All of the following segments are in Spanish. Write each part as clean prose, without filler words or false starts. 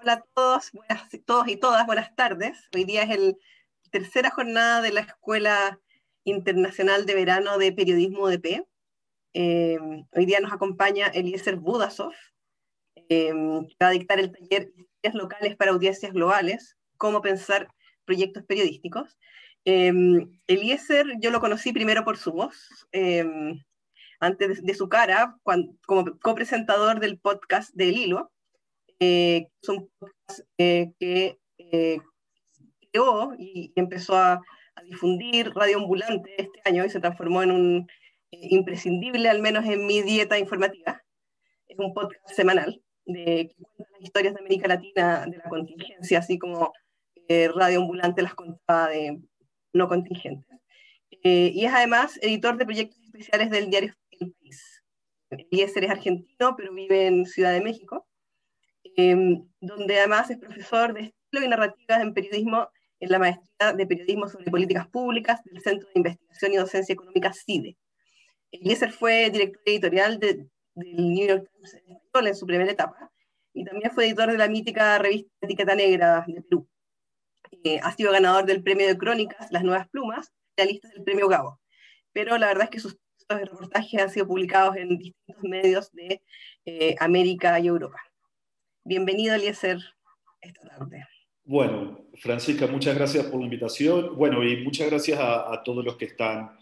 Hola a todos, todos y todas, buenas tardes. Hoy día es la tercera jornada de la Escuela Internacional de Verano de Periodismo UDP. Hoy día nos acompaña Eliezer Budasov, que va a dictar el taller Historias locales para audiencias globales, cómo pensar proyectos periodísticos. Eliezer, yo lo conocí primero por su voz, antes de su cara, como copresentador del podcast de El Hilo. Son podcasts que creó y empezó a difundir Radio Ambulante este año y se transformó en un imprescindible, al menos en mi dieta informativa. Es un podcast semanal que cuenta las historias de América Latina de la contingencia, así como Radio Ambulante las contaba de no contingentes. Y es además editor de proyectos especiales del diario El País. Eliezer es argentino, pero vive en Ciudad de México, donde además es profesor de estilo y narrativas en periodismo en la maestría de periodismo sobre políticas públicas del Centro de Investigación y Docencia Económica CIDE. Eliezer fue director editorial del New York Times en español en su primera etapa y también fue editor de la mítica revista Etiqueta Negra de Perú. Ha sido ganador del premio de crónicas Las Nuevas Plumas, finalista del premio Gabo. Pero la verdad es que sus textos y reportajes han sido publicados en distintos medios de América y Europa. Bienvenido, Eliezer, esta tarde. Bueno, Francisca, muchas gracias por la invitación. Bueno, y muchas gracias a todos los que están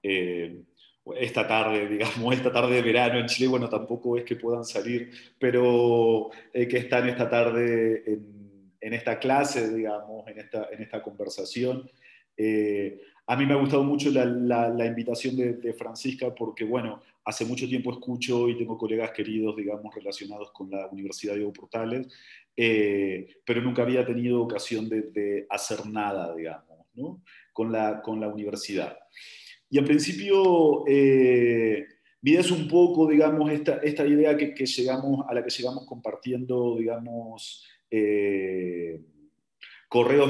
esta tarde, digamos, esta tarde de verano en Chile. Bueno, tampoco es que puedan salir, pero que están esta tarde en esta clase, digamos, en esta conversación. A mí me ha gustado mucho la invitación de Francisca porque, bueno, hace mucho tiempo escucho y tengo colegas queridos, digamos, relacionados con la Universidad Diego Portales, pero nunca había tenido ocasión de hacer nada, digamos, ¿no? con la universidad. Y en principio, mi idea es un poco, digamos, esta idea a la que llegamos compartiendo, digamos,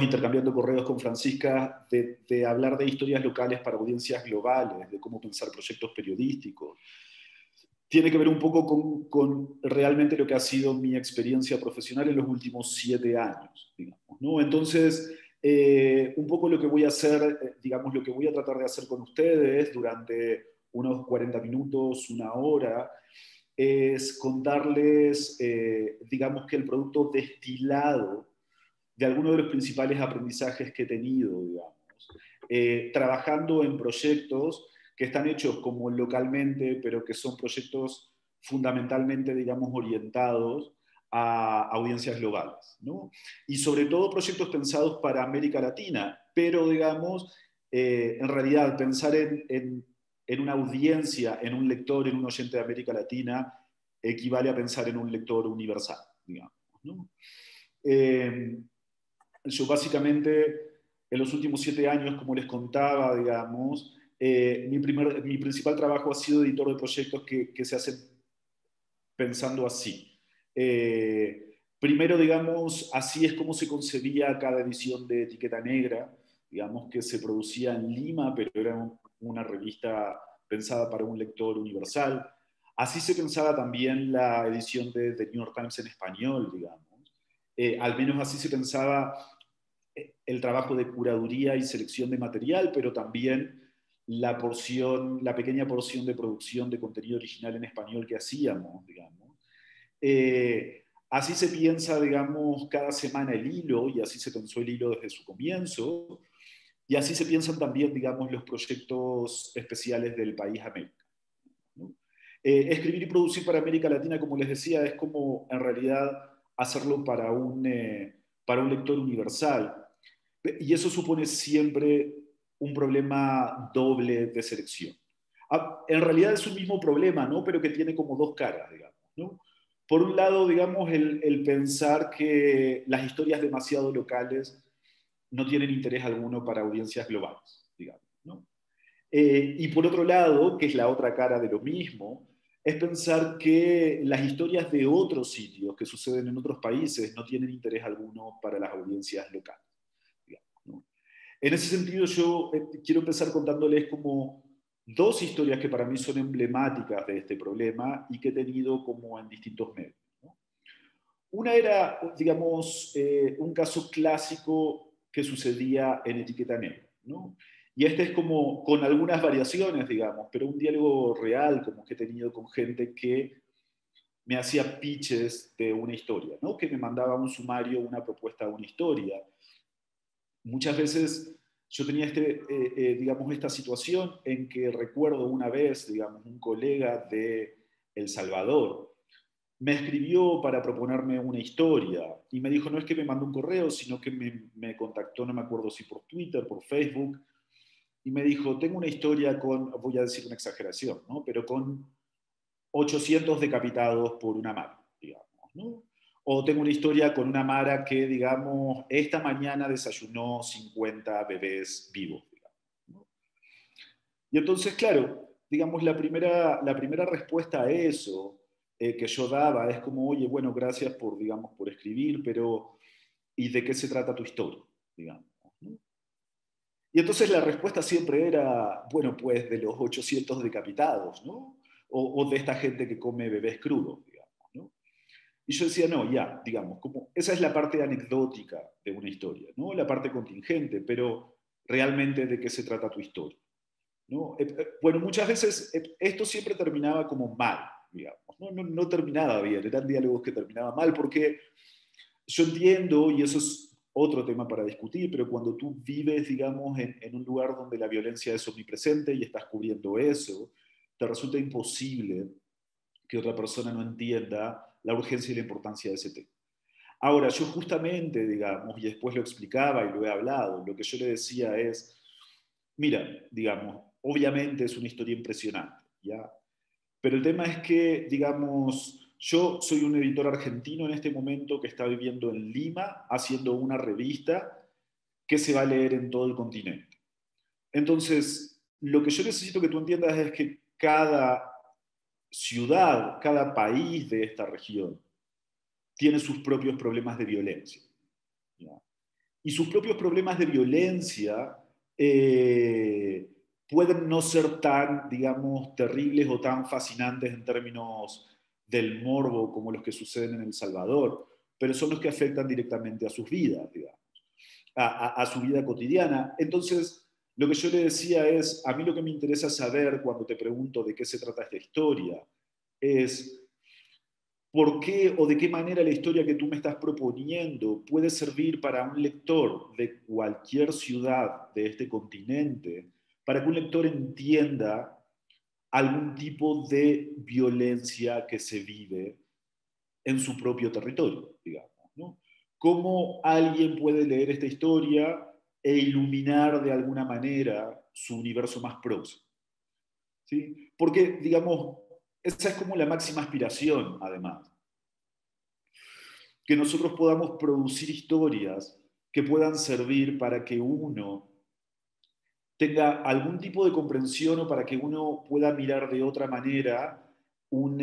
intercambiando correos con Francisca, de hablar de historias locales para audiencias globales, de cómo pensar proyectos periodísticos. Tiene que ver un poco con realmente lo que ha sido mi experiencia profesional en los últimos 7 años, digamos, ¿no? Entonces, un poco lo que voy a hacer, digamos, lo que voy a tratar de hacer con ustedes durante unos 40 minutos, una hora, es contarles, digamos, que el producto destilado de algunos de los principales aprendizajes que he tenido, digamos, trabajando en proyectos que están hechos como localmente, pero que son proyectos fundamentalmente, digamos, orientados a audiencias globales, ¿no? Y sobre todo proyectos pensados para América Latina, pero, digamos, en realidad pensar en una audiencia, en un lector, en un oyente de América Latina, equivale a pensar en un lector universal, digamos, ¿no? Yo básicamente en los últimos 7 años, como les contaba, digamos, mi principal trabajo ha sido editor de proyectos que se hacen pensando así. Primero, digamos, así es como se concebía cada edición de Etiqueta Negra, digamos, que se producía en Lima, pero era una revista pensada para un lector universal. Así se pensaba también la edición de The New York Times en español, digamos. Al menos así se pensaba el trabajo de curaduría y selección de material, pero también la pequeña porción de producción de contenido original en español que hacíamos, digamos. Así se piensa, digamos, cada semana el hilo, y así se pensó el hilo desde su comienzo, y así se piensan también, digamos, los proyectos especiales del país América, ¿no? Escribir y producir para América Latina, como les decía, es como en realidad hacerlo para un lector universal. Y eso supone siempre un problema doble de selección. En realidad es un mismo problema, ¿no? Pero que tiene como 2 caras, digamos, ¿no? Por un lado, digamos, el pensar que las historias demasiado locales no tienen interés alguno para audiencias globales, digamos, ¿no? Y por otro lado, que es la otra cara de lo mismo, es pensar que las historias de otros sitios que suceden en otros países no tienen interés alguno para las audiencias locales, digamos, ¿no? En ese sentido, yo quiero empezar contándoles como 2 historias que para mí son emblemáticas de este problema y que he tenido como en distintos medios, ¿no? Una era, digamos, un caso clásico que sucedía en Etiqueta Negra, ¿no? Y este es como con algunas variaciones, digamos, pero un diálogo real como que he tenido con gente que me hacía pitches de una historia, ¿no? Que me mandaba un sumario, una propuesta de una historia. Muchas veces yo tenía digamos, esta situación en que recuerdo una vez, digamos, un colega de El Salvador me escribió para proponerme una historia y me dijo, no es que me mandó un correo, sino que me contactó, no me acuerdo si por Twitter, por Facebook, y me dijo, tengo una historia con, voy a decir una exageración, ¿no? Pero con 800 decapitados por una mara, digamos, ¿no? O tengo una historia con una mara que, digamos, esta mañana desayunó 50 bebés vivos, digamos, ¿no? Y entonces, claro, digamos, la primera respuesta a eso que yo daba es como, oye, bueno, gracias por, digamos, por escribir, pero ¿y de qué se trata tu historia? Digamos, ¿no? Y entonces la respuesta siempre era, bueno, pues de los 800 decapitados, ¿no? O de esta gente que come bebés crudos, digamos, ¿no? Y yo decía, no, ya, digamos, como, esa es la parte anecdótica de una historia, ¿no? La parte contingente, pero realmente de qué se trata tu historia, ¿no? Bueno, muchas veces esto siempre terminaba como mal, digamos, ¿no? No terminaba bien, eran diálogos que terminaban mal, porque yo entiendo, y eso es otro tema para discutir, pero cuando tú vives, digamos, en un lugar donde la violencia es omnipresente y estás cubriendo eso, te resulta imposible que otra persona no entienda la urgencia y la importancia de ese tema. Ahora, yo justamente, digamos, y después lo explicaba y lo he hablado, lo que yo le decía es, mira, digamos, obviamente es una historia impresionante, ¿ya? Pero el tema es que, digamos, yo soy un editor argentino en este momento que está viviendo en Lima, haciendo una revista que se va a leer en todo el continente. Entonces, lo que yo necesito que tú entiendas es que cada ciudad, cada país de esta región tiene sus propios problemas de violencia, ¿ya? Y sus propios problemas de violencia eh, pueden no ser tan, digamos, terribles o tan fascinantes en términos del morbo como los que suceden en El Salvador, pero son los que afectan directamente a sus vidas, digamos, a su vida cotidiana. Entonces, lo que yo le decía es, a mí lo que me interesa saber cuando te pregunto de qué se trata esta historia es por qué o de qué manera la historia que tú me estás proponiendo puede servir para un lector de cualquier ciudad de este continente, para que un lector entienda algún tipo de violencia que se vive en su propio territorio, digamos, ¿no? ¿Cómo alguien puede leer esta historia e iluminar de alguna manera su universo más próximo? ¿Sí? Porque, digamos, esa es como la máxima aspiración, además, que nosotros podamos producir historias que puedan servir para que uno tenga algún tipo de comprensión o para que uno pueda mirar de otra manera un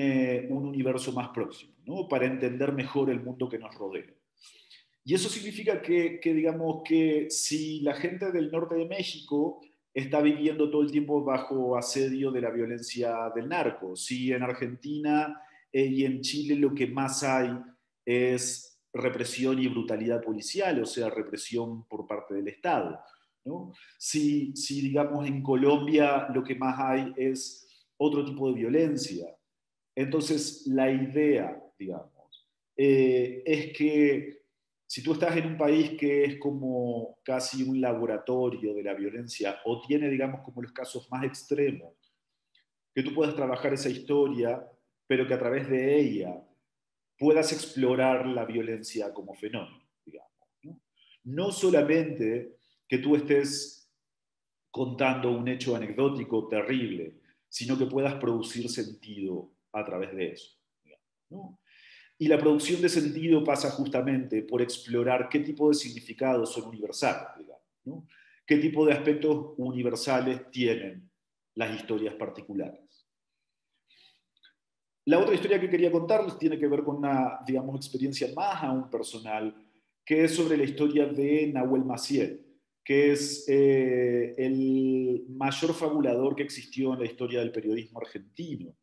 universo más próximo, ¿no? Para entender mejor el mundo que nos rodea. Y eso significa digamos, que si la gente del norte de México está viviendo todo el tiempo bajo asedio de la violencia del narco, si en Argentina y en Chile lo que más hay es represión y brutalidad policial, o sea, represión por parte del Estado, ¿no? Si, digamos, en Colombia lo que más hay es otro tipo de violencia. Entonces, la idea, digamos, es que si tú estás en un país que es como casi un laboratorio de la violencia o tiene, digamos, como los casos más extremos, que tú puedas trabajar esa historia, pero que a través de ella puedas explorar la violencia como fenómeno, digamos, ¿no? No solamente que tú estés contando un hecho anecdótico terrible, sino que puedas producir sentido a través de eso, digamos, ¿no? Y la producción de sentido pasa justamente por explorar qué tipo de significados son universales, digamos, ¿no? Qué tipo de aspectos universales tienen las historias particulares. La otra historia que quería contarles tiene que ver con una, digamos, experiencia más aún personal, que es sobre la historia de Nahuel Maciel, que es el mayor fabulador que existió en la historia del periodismo argentino.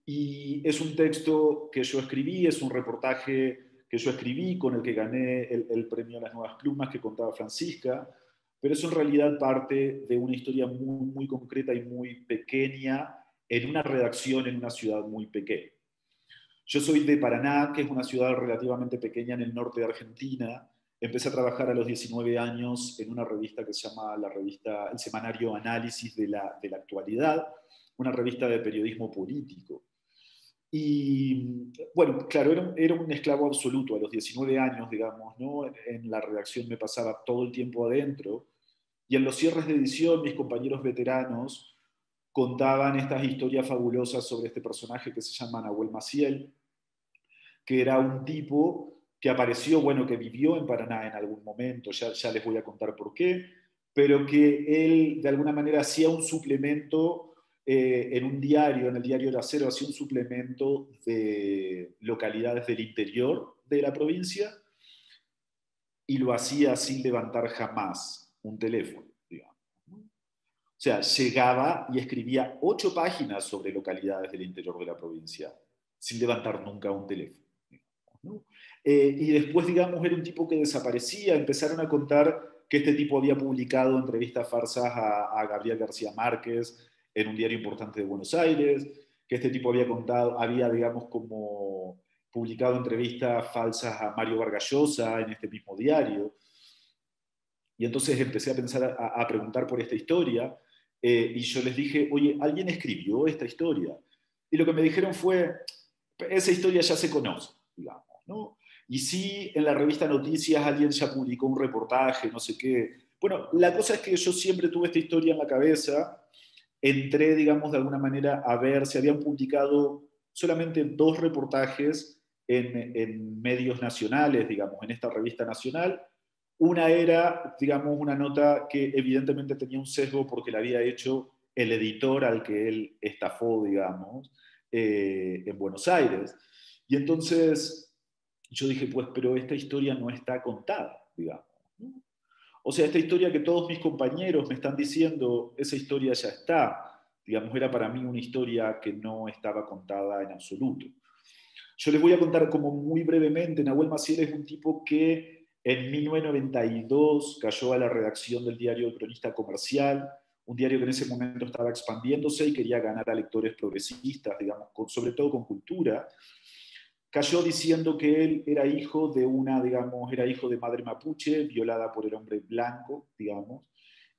Y es un texto que yo escribí, es un reportaje que yo escribí, con el que gané el premio a las Nuevas Plumas que contaba Francisca, pero es en realidad parte de una historia muy, muy concreta y muy pequeña en una redacción en una ciudad muy pequeña. Yo soy de Paraná, que es una ciudad relativamente pequeña en el norte de Argentina. Empecé a trabajar a los 19 años en una revista que se llama el Semanario Análisis de la Actualidad, una revista de periodismo político. Y bueno, claro, era un esclavo absoluto a los 19 años, digamos, ¿no? En la redacción me pasaba todo el tiempo adentro. Y en los cierres de edición, mis compañeros veteranos contaban estas historias fabulosas sobre este personaje que se llama Nahuel Maciel, que era un tipo que apareció, bueno, que vivió en Paraná en algún momento, ya les voy a contar por qué, pero que él de alguna manera hacía un suplemento en un diario, en el diario El Acero, hacía un suplemento de localidades del interior de la provincia y lo hacía sin levantar jamás un teléfono, digamos. O sea, llegaba y escribía 8 páginas sobre localidades del interior de la provincia, sin levantar nunca un teléfono, ¿no? Y después, digamos, era un tipo que desaparecía. Empezaron a contar que este tipo había publicado entrevistas falsas a Gabriel García Márquez en un diario importante de Buenos Aires, que este tipo había, digamos, como publicado entrevistas falsas a Mario Vargas Llosa en este mismo diario. Y entonces empecé a pensar, a preguntar por esta historia, y yo les dije, oye, ¿alguien escribió esta historia? Y lo que me dijeron fue, esa historia ya se conoce, digamos, ¿no? Y sí, en la revista Noticias alguien ya publicó un reportaje, no sé qué. Bueno, la cosa es que yo siempre tuve esta historia en la cabeza, entré, digamos, de alguna manera a ver, si habían publicado solamente 2 reportajes en medios nacionales, digamos, en esta revista nacional. Una era, digamos, una nota que evidentemente tenía un sesgo porque la había hecho el editor al que él estafó, digamos, en Buenos Aires. Y entonces yo dije, pues, pero esta historia no está contada, digamos, ¿no? O sea, esta historia que todos mis compañeros me están diciendo, esa historia ya está. Digamos, era para mí una historia que no estaba contada en absoluto. Yo les voy a contar como muy brevemente, Nahuel Maciel es un tipo que en 1992 cayó a la redacción del diario El Cronista Comercial, un diario que en ese momento estaba expandiéndose y quería ganar a lectores progresistas, digamos, sobre todo con cultura. Cayó diciendo que él era hijo de digamos, era hijo de madre mapuche, violada por el hombre blanco, digamos,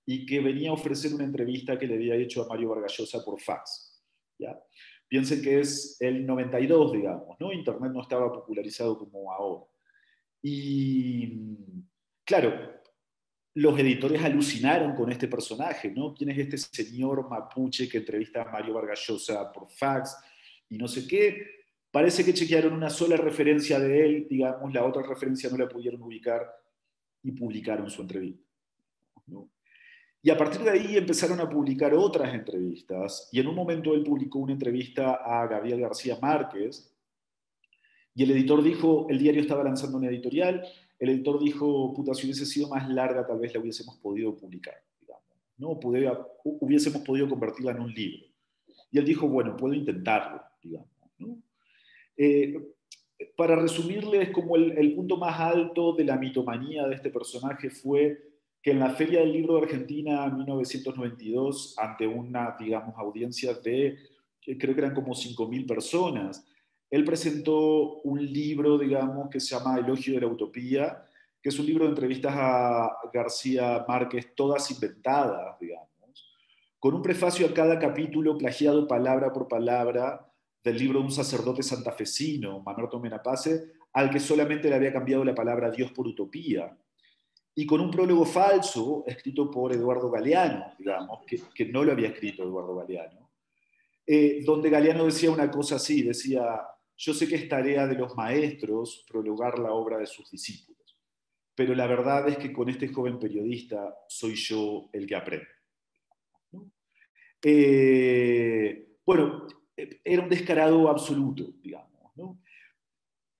y que venía a ofrecer una entrevista que le había hecho a Mario Vargas Llosa por fax. ¿Ya? Piensen que es el 92, digamos, ¿no? Internet no estaba popularizado como ahora. Y claro, los editores alucinaron con este personaje, ¿no? ¿Quién es este señor mapuche que entrevista a Mario Vargas Llosa por fax y no sé qué? Parece que chequearon una sola referencia de él, digamos, la otra referencia no la pudieron ubicar y publicaron su entrevista, ¿no? Y a partir de ahí empezaron a publicar otras entrevistas, y en un momento él publicó una entrevista a Gabriel García Márquez, y el editor dijo, el diario estaba lanzando una editorial, el editor dijo, puta, si hubiese sido más larga, tal vez la hubiésemos podido publicar, digamos, ¿no? Hubiésemos podido convertirla en un libro. Y él dijo, bueno, puedo intentarlo, digamos, ¿no? Eh, para resumirles, como el punto más alto de la mitomanía de este personaje fue que en la Feria del Libro de Argentina en 1992, ante una, digamos, audiencia de, creo que eran como 5.000 personas, él presentó un libro, digamos, que se llama Elogio de la Utopía, que es un libro de entrevistas a García Márquez, todas inventadas, digamos, con un prefacio a cada capítulo plagiado palabra por palabra del libro de un sacerdote santafesino, Mamerto Menapace, al que solamente le había cambiado la palabra Dios por utopía, y con un prólogo falso escrito por Eduardo Galeano, digamos, que no lo había escrito Eduardo Galeano, donde Galeano decía una cosa así, decía, yo sé que es tarea de los maestros prologar la obra de sus discípulos, pero la verdad es que con este joven periodista soy yo el que aprende, ¿no? Bueno, era un descarado absoluto, digamos, ¿no?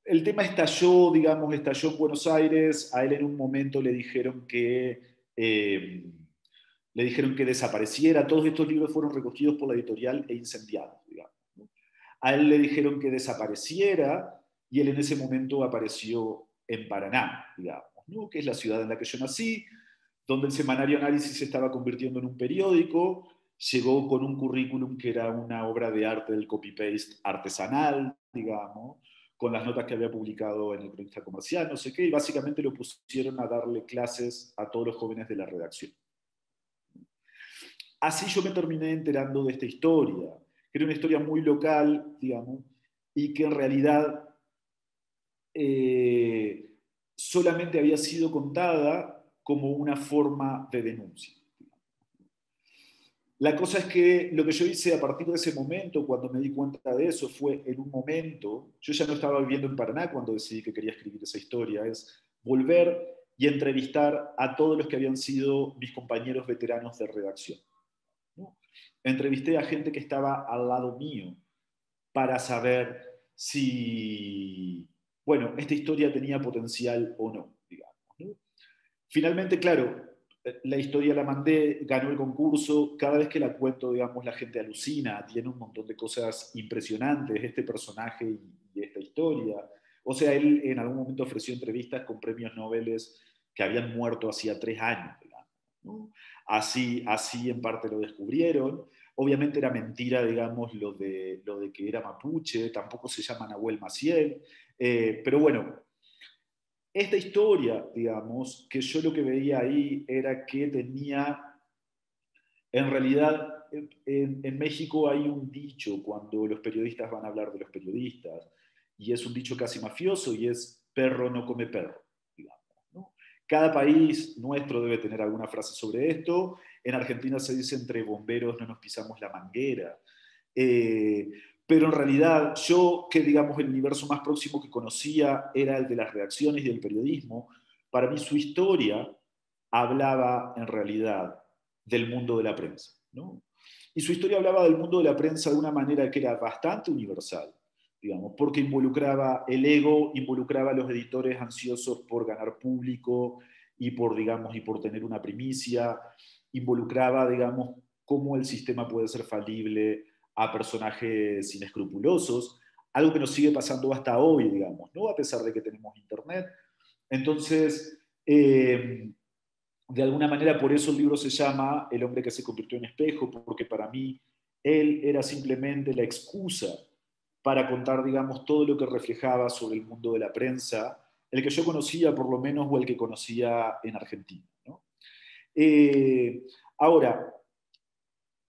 El tema estalló, digamos, estalló en Buenos Aires, a él en un momento le dijeron que desapareciera, todos estos libros fueron recogidos por la editorial e incendiados, digamos, ¿no? A él le dijeron que desapareciera y él en ese momento apareció en Paraná, digamos, ¿no? Que es la ciudad en la que yo nací, donde el semanario Análisis se estaba convirtiendo en un periódico. Llegó con un currículum que era una obra de arte del copy-paste artesanal, digamos, con las notas que había publicado en el Cronista Comercial, no sé qué, y básicamente lo pusieron a darle clases a todos los jóvenes de la redacción. Así yo me terminé enterando de esta historia, que era una historia muy local, digamos, y que en realidad eh, solamente había sido contada como una forma de denuncia. La cosa es que lo que yo hice a partir de ese momento, cuando me di cuenta de eso, fue en un momento, yo ya no estaba viviendo en Paraná cuando decidí que quería escribir esa historia, es volver y entrevistar a todos los que habían sido mis compañeros veteranos de redacción, ¿no? Entrevisté a gente que estaba al lado mío para saber si, bueno, esta historia tenía potencial o no, digamos, ¿no? Finalmente, claro, la historia la mandé, ganó el concurso, cada vez que la cuento, digamos, la gente alucina, tiene un montón de cosas impresionantes, este personaje y esta historia. O sea, él en algún momento ofreció entrevistas con premios Nobel que habían muerto hacía 3 años, digamos, ¿no? Así en parte lo descubrieron. Obviamente era mentira, digamos, lo de que era mapuche, tampoco se llama Nahuel Maciel, pero bueno, esta historia, digamos, que yo lo que veía ahí era que tenía, en realidad, en México hay un dicho cuando los periodistas van a hablar de los periodistas, y es un dicho casi mafioso, y es perro no come perro, digamos, ¿no? Cada país nuestro debe tener alguna frase sobre esto. En Argentina se dice entre bomberos no nos pisamos la manguera. Eh, pero en realidad yo, que digamos el universo más próximo que conocía era el de las redacciones y del periodismo, para mí su historia hablaba en realidad del mundo de la prensa, ¿no? Y su historia hablaba del mundo de la prensa de una manera que era bastante universal, digamos, porque involucraba el ego, involucraba a los editores ansiosos por ganar público y por, digamos, y por tener una primicia, involucraba, digamos, cómo el sistema puede ser falible a personajes inescrupulosos, algo que nos sigue pasando hasta hoy, digamos, ¿no? A pesar de que tenemos internet. Entonces, de alguna manera, por eso el libro se llama El hombre que se convirtió en espejo, porque para mí él era simplemente la excusa para contar, digamos, todo lo que reflejaba sobre el mundo de la prensa, el que yo conocía por lo menos o el que conocía en Argentina, ¿no? Eh, Ahora,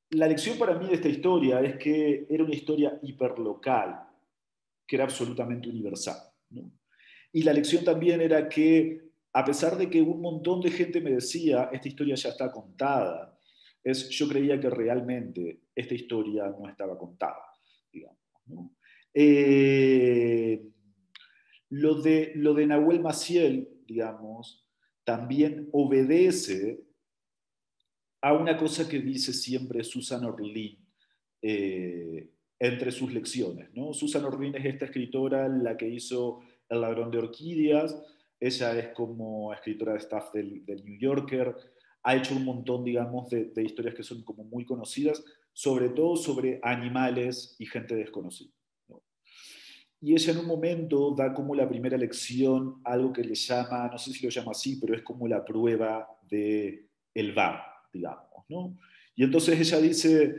la lección para mí de esta historia es que era una historia hiperlocal, que era absolutamente universal, ¿no? Y la lección también era que, a pesar de que un montón de gente me decía, esta historia ya está contada, yo creía que realmente esta historia no estaba contada, digamos, ¿no? Eh, lo de Nahuel Maciel, digamos, también obedece a una cosa que dice siempre Susan Orlean entre sus lecciones, ¿no? Susan Orlean es esta escritora, la que hizo El ladrón de orquídeas. Ella es como escritora de staff del New Yorker, ha hecho un montón, digamos, de historias que son como muy conocidas, sobre todo sobre animales y gente desconocida, ¿no? Y ella en un momento da como la primera lección, algo que le llama, no sé si lo llama así, pero es como la prueba del VAR, digamos, ¿no? Y entonces ella dice,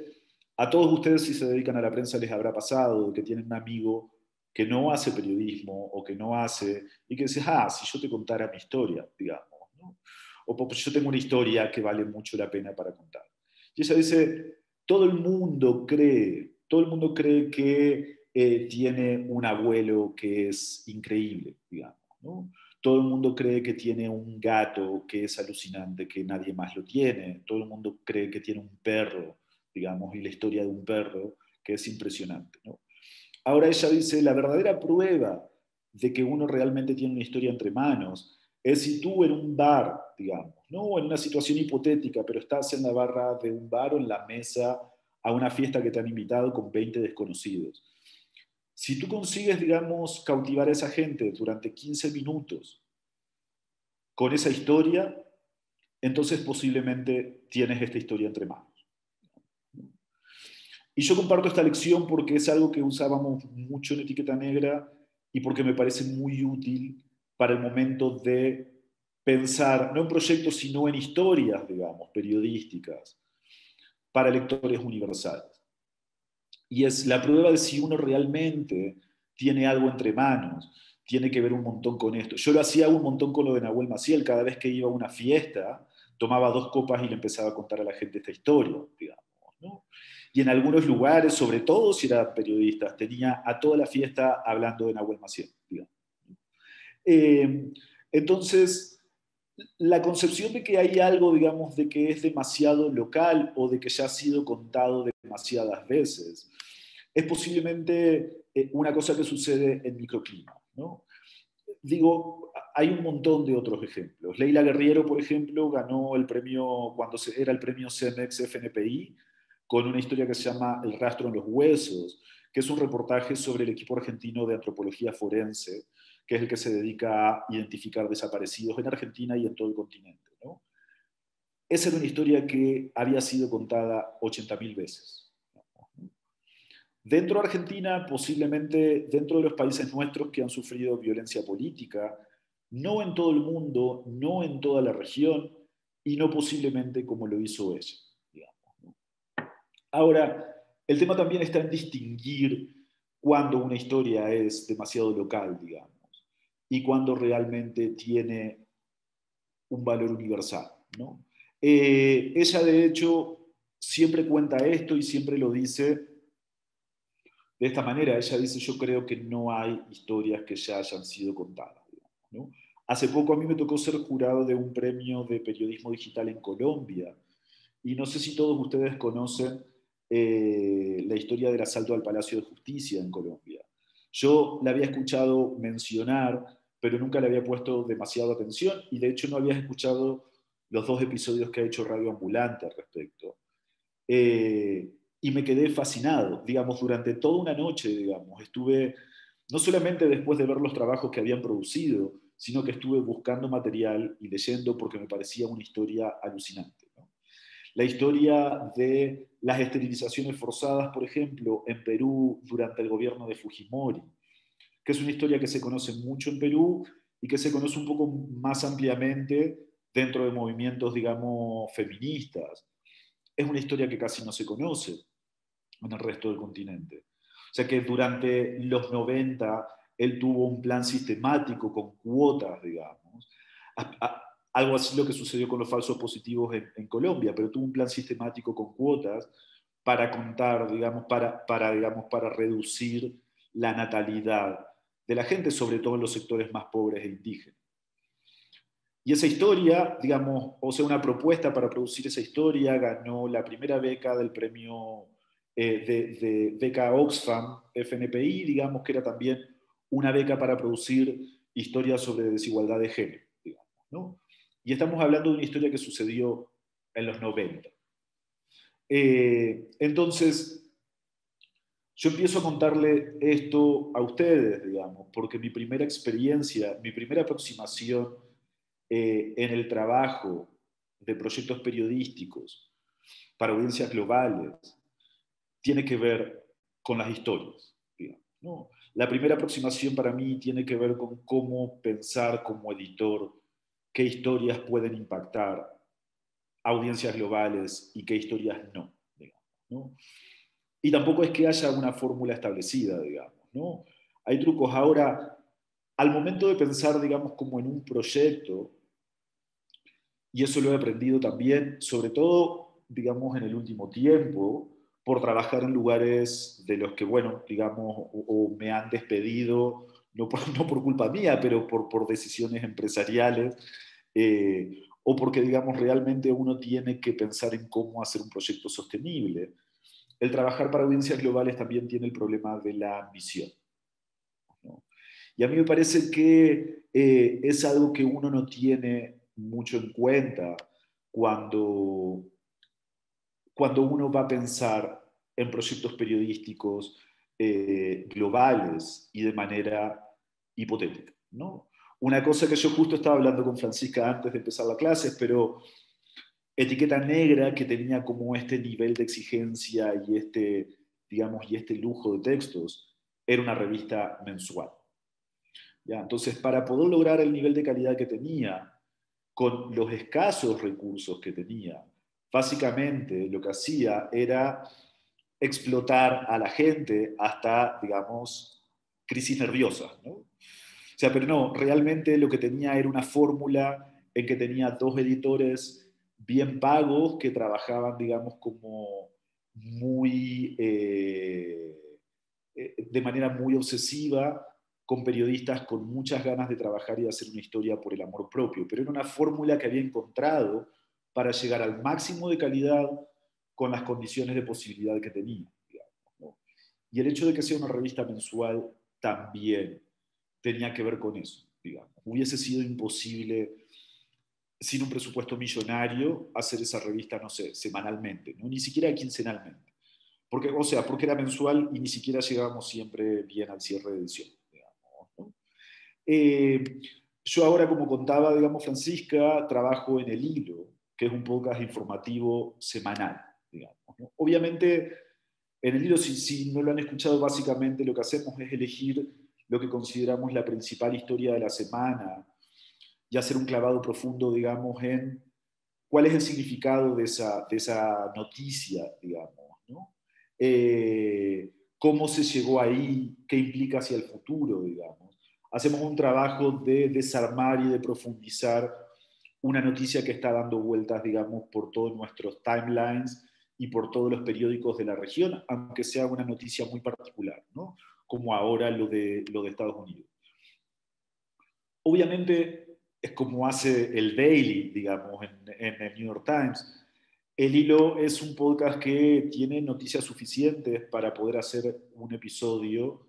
a todos ustedes si se dedican a la prensa les habrá pasado que tienen un amigo que no hace periodismo o que no hace, y que dice, si yo te contara mi historia, digamos, ¿no? O pues yo tengo una historia que vale mucho la pena para contar. Y ella dice, todo el mundo cree que tiene un abuelo que es increíble, digamos, ¿no? Todo el mundo cree que tiene un gato que es alucinante, que nadie más lo tiene. Todo el mundo cree que tiene un perro, digamos, y la historia de un perro que es impresionante, ¿no? Ahora ella dice, la verdadera prueba de que uno realmente tiene una historia entre manos es si tú en un bar, digamos, no en una situación hipotética, pero estás en la barra de un bar o en la mesa a una fiesta que te han invitado con 20 desconocidos. Si tú consigues, digamos, cautivar a esa gente durante 15 minutos con esa historia, entonces posiblemente tienes esta historia entre manos. Y yo comparto esta lección porque es algo que usábamos mucho en Etiqueta Negra y porque me parece muy útil para el momento de pensar, no en proyectos, sino en historias, digamos, periodísticas, para lectores universales. Y es la prueba de si uno realmente tiene algo entre manos, tiene que ver un montón con esto. Yo lo hacía un montón con lo de Nahuel Maciel, cada vez que iba a una fiesta, tomaba 2 copas y le empezaba a contar a la gente esta historia, digamos, ¿no? Y en algunos lugares, sobre todo si eran periodistas, tenía a toda la fiesta hablando de Nahuel Maciel, digamos. Eh, entonces, la concepción de que hay algo, digamos, de que es demasiado local o de que ya ha sido contado demasiadas veces, es posiblemente una cosa que sucede en microclima, ¿no? Digo, hay un montón de otros ejemplos. Leila Guerriero, por ejemplo, ganó el premio, cuando era el premio CEMEX FNPI, con una historia que se llama El rastro en los huesos, que es un reportaje sobre el equipo argentino de antropología forense, que es el que se dedica a identificar desaparecidos en Argentina y en todo el continente, ¿no? Esa era una historia que había sido contada 80.000 veces. Dentro de Argentina, posiblemente dentro de los países nuestros que han sufrido violencia política, no en todo el mundo, no en toda la región, y no posiblemente como lo hizo ella, digamos, ¿no? Ahora, el tema también está en distinguir cuando una historia es demasiado local, digamos, y cuando realmente tiene un valor universal, ¿no? Ella, de hecho, siempre cuenta esto y siempre lo dice de esta manera. Ella dice, yo creo que no hay historias que ya hayan sido contadas, digamos, ¿no? Hace poco a mí me tocó ser jurado de un premio de periodismo digital en Colombia, y no sé si todos ustedes conocen la historia del asalto al Palacio de Justicia en Colombia. Yo la había escuchado mencionar, pero nunca le había puesto demasiada atención, y de hecho no había escuchado los 2 episodios que ha hecho Radio Ambulante al respecto. Eh, y me quedé fascinado, digamos, durante toda una noche, digamos, estuve, no solamente después de ver los trabajos que habían producido, sino que estuve buscando material y leyendo porque me parecía una historia alucinante, ¿no? La historia de las esterilizaciones forzadas, por ejemplo, en Perú durante el gobierno de Fujimori, que es una historia que se conoce mucho en Perú y que se conoce un poco más ampliamente dentro de movimientos, digamos, feministas. Es una historia que casi no se conoce en el resto del continente. O sea que durante los 90 él tuvo un plan sistemático con cuotas, digamos. Algo así lo que sucedió con los falsos positivos en Colombia, pero tuvo un plan sistemático con cuotas para contar, digamos, digamos, para reducir la natalidad de la gente, sobre todo en los sectores más pobres e indígenas. Y esa historia, digamos, o sea, una propuesta para producir esa historia, ganó la primera beca del premio de beca Oxfam FNPI, digamos que era también una beca para producir historias sobre desigualdad de género, digamos, ¿no? Y estamos hablando de una historia que sucedió en los 90. Entonces, yo empiezo a contarle esto a ustedes, digamos, porque mi primera experiencia, mi primera aproximación en el trabajo de proyectos periodísticos para audiencias globales tiene que ver con las historias, digamos, ¿no? La primera aproximación para mí tiene que ver con cómo pensar como editor qué historias pueden impactar audiencias globales y qué historias no, digamos, ¿no? Y tampoco es que haya una fórmula establecida, digamos, ¿no? Hay trucos. Ahora, al momento de pensar, digamos, como en un proyecto, y eso lo he aprendido también, sobre todo, digamos, en el último tiempo, por trabajar en lugares de los que, bueno, digamos, o me han despedido, no por, no por culpa mía, pero por decisiones empresariales, o porque, digamos, realmente uno tiene que pensar en cómo hacer un proyecto sostenible. El trabajar para audiencias globales también tiene el problema de la ambición, ¿no? Y a mí me parece que es algo que uno no tiene mucho en cuenta cuando, cuando uno va a pensar en proyectos periodísticos globales y de manera hipotética, ¿no? Una cosa que yo justo estaba hablando con Francisca antes de empezar la clase, pero Etiqueta Negra, que tenía como este nivel de exigencia y este digamos, y este lujo de textos, era una revista mensual. ¿Ya? Entonces, para poder lograr el nivel de calidad que tenía, con los escasos recursos que tenía, básicamente lo que hacía era explotar a la gente hasta, digamos, crisis nerviosas, ¿no? O sea, pero no, realmente lo que tenía era una fórmula en que tenía dos editores bien pagos que trabajaban, digamos, como muy, de manera muy obsesiva, con periodistas con muchas ganas de trabajar y de hacer una historia por el amor propio. Pero era una fórmula que había encontrado para llegar al máximo de calidad con las condiciones de posibilidad que tenía, digamos, ¿no? Y el hecho de que sea una revista mensual también tenía que ver con eso, digamos. Hubiese sido imposible, sin un presupuesto millonario, hacer esa revista, no sé, semanalmente, ¿no? Ni siquiera quincenalmente. Porque, o sea, porque era mensual y ni siquiera llegábamos siempre bien al cierre de edición, digamos, ¿no? Eh, yo ahora, como contaba, digamos, Francisca, trabajo en El Hilo, que es un podcast informativo semanal, digamos, ¿no? Obviamente, en El Hilo, si no lo han escuchado, básicamente lo que hacemos es elegir lo que consideramos la principal historia de la semana y hacer un clavado profundo, digamos, en cuál es el significado de esa noticia, digamos, ¿no? Cómo se llegó ahí, qué implica hacia el futuro, digamos. Hacemos un trabajo de desarmar y de profundizar una noticia que está dando vueltas, digamos, por todos nuestros timelines y por todos los periódicos de la región, aunque sea una noticia muy particular, ¿no? Como ahora lo de Estados Unidos. Obviamente es como hace el Daily, digamos, en el New York Times. El Hilo es un podcast que tiene noticias suficientes para poder hacer un episodio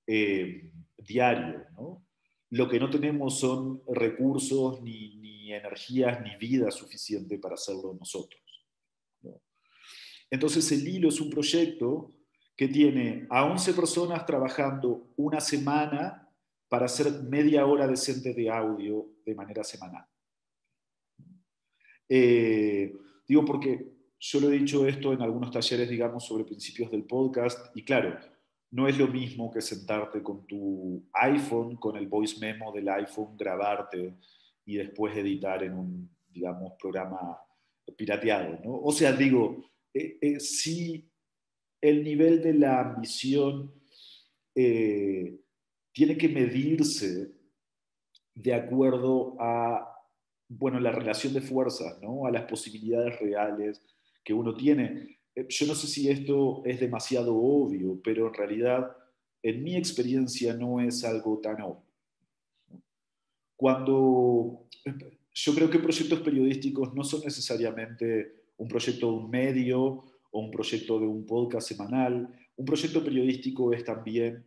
diario, ¿no? Lo que no tenemos son recursos, ni energías, ni vida suficiente para hacerlo nosotros, ¿no? Entonces el Hilo es un proyecto que tiene a 11 personas trabajando una semana para hacer media hora decente de audio de manera semanal. Eh, Digo porque yo lo he dicho esto en algunos talleres, digamos, sobre principios del podcast, y claro, no es lo mismo que sentarte con tu iPhone, con el voice memo del iPhone, grabarte y después editar en un, digamos, programa pirateado, ¿no? O sea, digo, sí, el nivel de la ambición eh, tiene que medirse de acuerdo a, bueno, la relación de fuerzas, ¿no? A las posibilidades reales que uno tiene. Yo no sé si esto es demasiado obvio, pero en realidad, en mi experiencia, no es algo tan obvio. Cuando yo creo que proyectos periodísticos no son necesariamente un proyecto de un medio o un proyecto de un podcast semanal. Un proyecto periodístico es también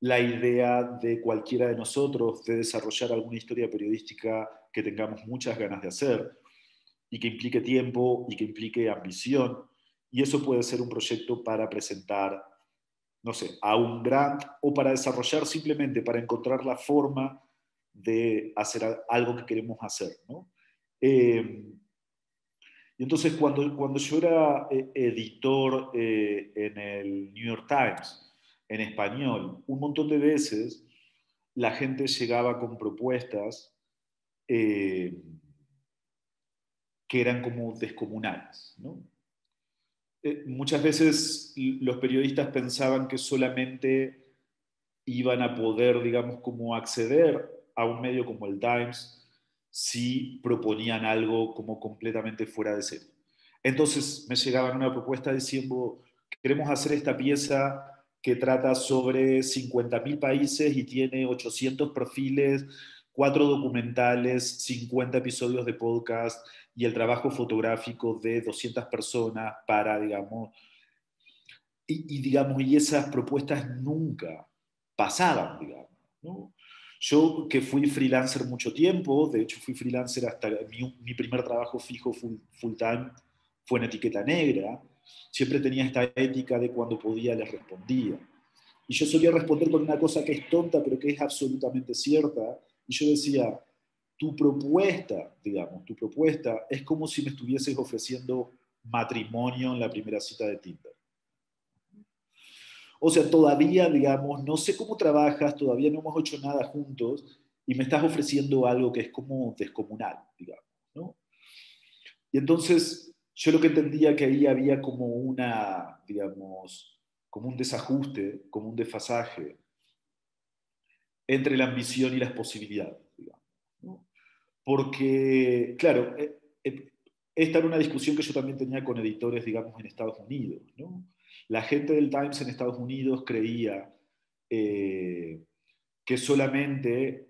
la idea de cualquiera de nosotros de desarrollar alguna historia periodística que tengamos muchas ganas de hacer y que implique tiempo y que implique ambición. Y eso puede ser un proyecto para presentar, no sé, a un grant o para desarrollar simplemente, para encontrar la forma de hacer algo que queremos hacer, ¿no? Y entonces cuando yo era editor en el New York Times, en español, un montón de veces la gente llegaba con propuestas eh, que eran como descomunales, ¿no? Muchas veces los periodistas pensaban que solamente iban a poder, digamos, como acceder a un medio como el Times si proponían algo como completamente fuera de serie. Entonces me llegaban una propuesta diciendo, queremos hacer esta pieza que trata sobre 50.000 países y tiene 800 perfiles, 4 documentales, 50 episodios de podcast y el trabajo fotográfico de 200 personas para, digamos, digamos, y esas propuestas nunca pasaban, digamos, ¿no? Yo que fui freelancer mucho tiempo, de hecho fui freelancer hasta mi primer trabajo fijo full time fue en Etiqueta Negra, siempre tenía esta ética de cuando podía les respondía. Y yo solía responder con una cosa que es tonta, pero que es absolutamente cierta, y yo decía, tu propuesta, digamos, tu propuesta es como si me estuvieses ofreciendo matrimonio en la primera cita de Tinder. O sea, todavía, digamos, no sé cómo trabajas, todavía no hemos hecho nada juntos y me estás ofreciendo algo que es como descomunal, digamos, ¿no? Y entonces yo lo que entendía que ahí había como una, digamos, como un desajuste, como un desfasaje entre la ambición y las posibilidades, digamos, ¿no? Porque, claro, esta era una discusión que yo también tenía con editores, digamos, en Estados Unidos, ¿no? La gente del Times en Estados Unidos creía eh, que solamente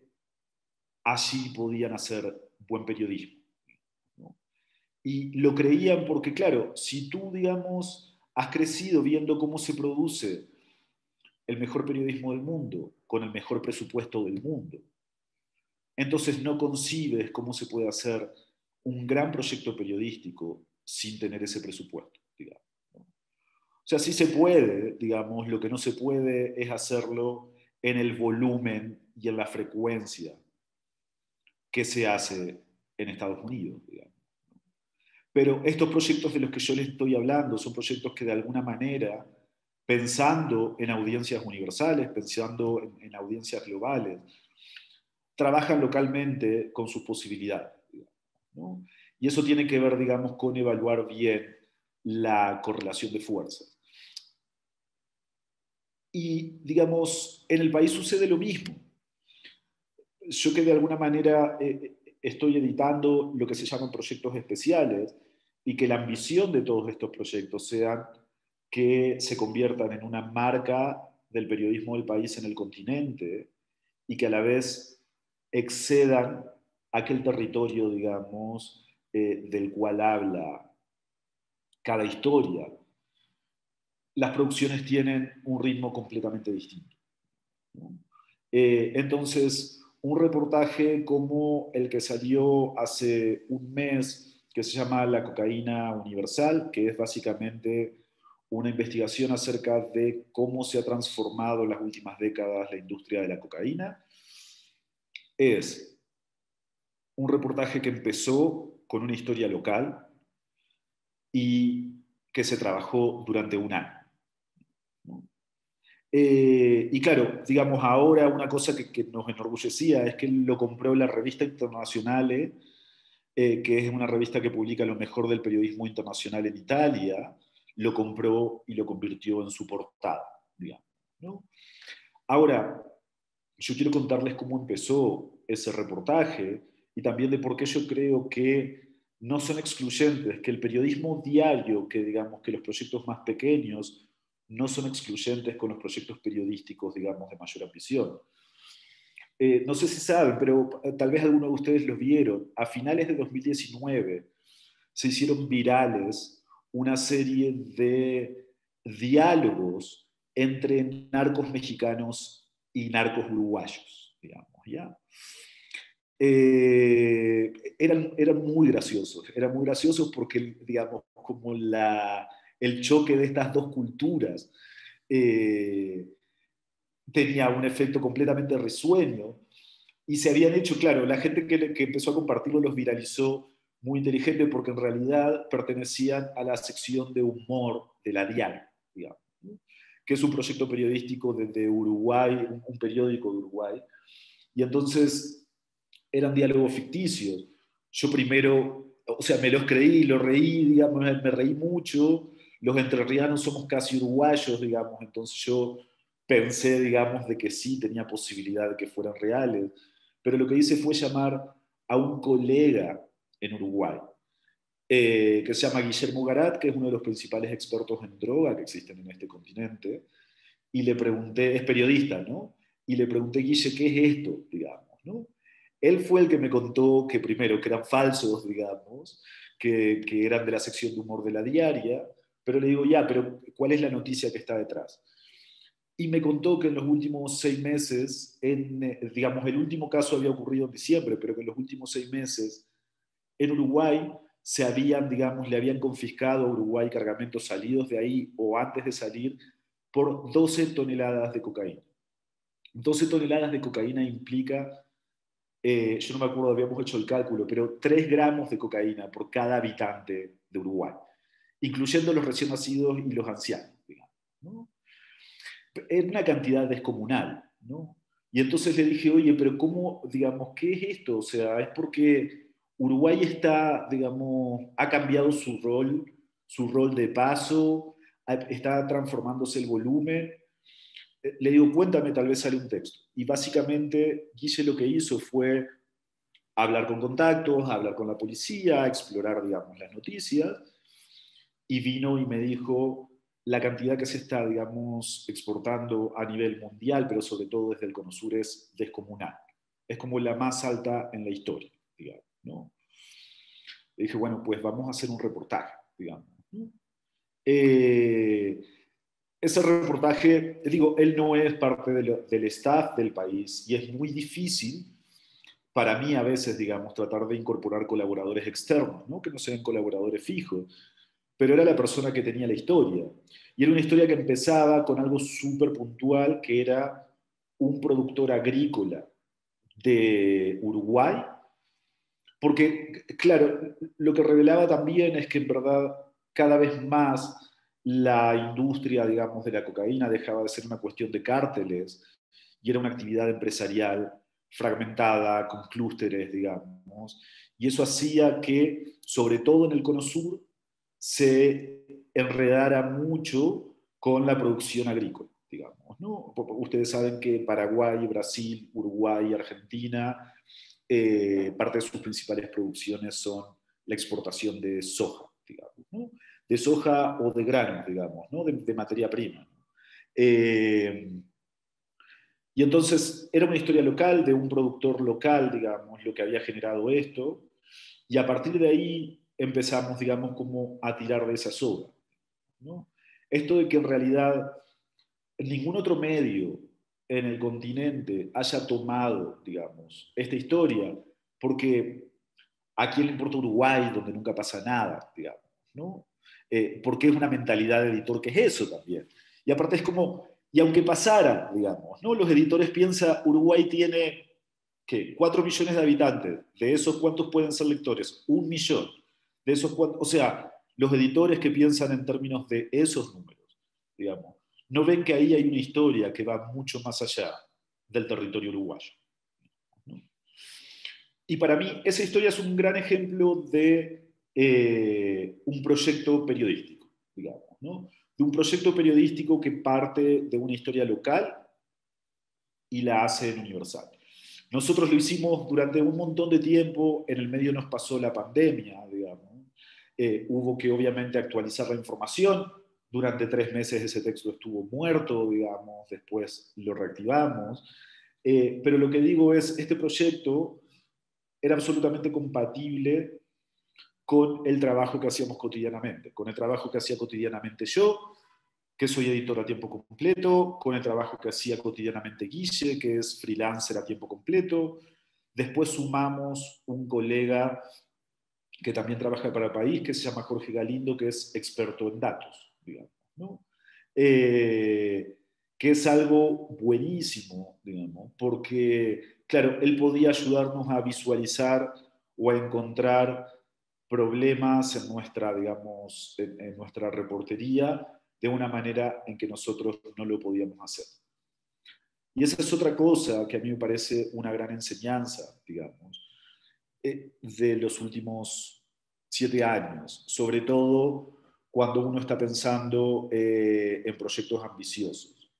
allí podían hacer buen periodismo, ¿no? Y lo creían porque, claro, si tú, digamos, has crecido viendo cómo se produce el mejor periodismo del mundo, con el mejor presupuesto del mundo, entonces no concibes cómo se puede hacer un gran proyecto periodístico sin tener ese presupuesto, digamos, ¿no? O sea, sí se puede, digamos, lo que no se puede es hacerlo en el volumen y en la frecuencia que se hace en Estados Unidos, digamos. Pero estos proyectos de los que yo les estoy hablando son proyectos que de alguna manera, pensando en audiencias universales, pensando en audiencias globales, trabajan localmente con sus posibilidades, digamos, ¿no? Y eso tiene que ver, digamos, con evaluar bien la correlación de fuerzas. Y, digamos, en el país sucede lo mismo. Yo que de alguna manera estoy editando lo que se llaman proyectos especiales y que la ambición de todos estos proyectos sean que se conviertan en una marca del periodismo del país en el continente y que a la vez excedan aquel territorio, digamos, del cual habla cada historia. Las producciones tienen un ritmo completamente distinto, ¿no? Entonces, un reportaje como el que salió hace un mes, que se llama La cocaína universal, que es básicamente una investigación acerca de cómo se ha transformado en las últimas décadas la industria de la cocaína, es un reportaje que empezó con una historia local y que se trabajó durante un año, ¿no? Y claro, digamos, ahora una cosa que nos enorgullecía es que lo compró la revista Internazionale, que es una revista que publica lo mejor del periodismo internacional en Italia, lo compró y lo convirtió en su portada, digamos, ¿no? Ahora, yo quiero contarles cómo empezó ese reportaje y también de por qué yo creo que no son excluyentes, que el periodismo diario, que digamos que los proyectos más pequeños no son excluyentes con los proyectos periodísticos, digamos, de mayor ambición. No sé si saben, pero tal vez algunos de ustedes los vieron. A finales de 2019 se hicieron virales una serie de diálogos entre narcos mexicanos y narcos uruguayos, digamos, ¿ya? Eran muy graciosos porque, digamos, como el choque de estas dos culturas eh, tenía un efecto completamente risueño y se habían hecho, claro, la gente que empezó a compartirlo los viralizó muy inteligente porque en realidad pertenecían a la sección de humor de la Diaria, digamos, ¿no? Que es un proyecto periodístico desde Uruguay, un periódico de Uruguay. Y entonces eran diálogos ficticios. Yo primero, o sea, me los creí, los reí, digamos, me reí mucho. Los entrerrianos somos casi uruguayos, digamos, entonces yo pensé, digamos, de que sí tenía posibilidad de que fueran reales. Pero lo que hice fue llamar a un colega en Uruguay, que se llama Guillermo Garat, que es uno de los principales expertos en droga que existen en este continente, y le pregunté, es periodista, ¿no? Y le pregunté, Guille, ¿qué es esto? Digamos, ¿no? Él fue el que me contó que primero, que eran falsos, digamos, que eran de la sección de humor de la Diaria, pero le digo, ya, pero ¿cuál es la noticia que está detrás? Y me contó que en los últimos 6 meses, digamos, el último caso había ocurrido en diciembre, pero que en los últimos 6 meses en Uruguay se habían, digamos, le habían confiscado a Uruguay cargamentos salidos de ahí o antes de salir por 12 toneladas de cocaína. 12 toneladas de cocaína implica, yo no me acuerdo, habíamos hecho el cálculo, pero 3 gramos de cocaína por cada habitante de Uruguay, incluyendo los recién nacidos y los ancianos, digamos, ¿no? en una cantidad descomunal, ¿no? Y entonces le dije, oye, pero ¿cómo, digamos, qué es esto? O sea, es porque Uruguay está, digamos, ha cambiado su rol de paso, está transformándose el volumen. Le digo, cuéntame, tal vez sale un texto. Y básicamente Guille lo que hizo fue hablar con contactos, hablar con la policía, explorar, digamos, las noticias, y vino y me dijo la cantidad que se está, digamos, exportando a nivel mundial, pero sobre todo desde el Cono Sur es descomunal. Es como la más alta en la historia, digamos, ¿no? Le dije, bueno, pues vamos a hacer un reportaje, digamos, ¿no? Eh, Ese reportaje, digo, él no es parte del staff del país y es muy difícil para mí a veces, digamos, tratar de incorporar colaboradores externos, ¿no? Que no sean colaboradores fijos, pero era la persona que tenía la historia. Y era una historia que empezaba con algo súper puntual, que era un productor agrícola de Uruguay, porque, claro, lo que revelaba también es que en verdad cada vez más la industria, digamos, de la cocaína dejaba de ser una cuestión de cárteles y era una actividad empresarial fragmentada, con clústeres, digamos, y eso hacía que, sobre todo en el Cono Sur, se enredara mucho con la producción agrícola, digamos, ¿no? Ustedes saben que Paraguay, Brasil, Uruguay, Argentina, parte de sus principales producciones son la exportación de soja, digamos, ¿no? De soja o de granos, digamos, ¿no? De materia prima. Eh, y entonces era una historia local de un productor local, digamos, lo que había generado esto, y a partir de ahí empezamos, digamos, como a tirar de esa soga, ¿no? Esto de que en realidad ningún otro medio en el continente haya tomado, digamos, esta historia, porque ¿a quién le importa Uruguay, donde nunca pasa nada, digamos, ¿no? Porque es una mentalidad de editor que es eso también. Y aparte es como, y aunque pasara, digamos, ¿no? Los editores piensan, Uruguay tiene, ¿qué? 4 millones de habitantes. De esos, ¿cuántos pueden ser lectores? 1 millón. De esos, ¿cuántos? O sea, los editores que piensan en términos de esos números, digamos, no ven que ahí hay una historia que va mucho más allá del territorio uruguayo, ¿no? Y para mí esa historia es un gran ejemplo de un proyecto periodístico, digamos, ¿no? De un proyecto periodístico que parte de una historia local y la hace en universal. Nosotros lo hicimos durante un montón de tiempo, en el medio nos pasó la pandemia, digamos. Hubo que obviamente actualizar la información, durante 3 meses ese texto estuvo muerto, digamos, después lo reactivamos. Pero lo que digo es, este proyecto era absolutamente compatible con el trabajo que hacíamos cotidianamente, con el trabajo que hacía cotidianamente yo, que soy editor a tiempo completo, con el trabajo que hacía cotidianamente Guille, que es freelancer a tiempo completo. Después sumamos un colega que también trabaja para el país, que se llama Jorge Galindo, que es experto en datos, digamos, ¿no? Que es algo buenísimo, digamos, porque, claro, él podía ayudarnos a visualizar o a encontrar problemas en nuestra, digamos, en nuestra reportería de una manera en que nosotros no lo podíamos hacer. Y esa es otra cosa que a mí me parece una gran enseñanza, digamos, de los últimos 7 años, sobre todo cuando uno está pensando en proyectos ambiciosos.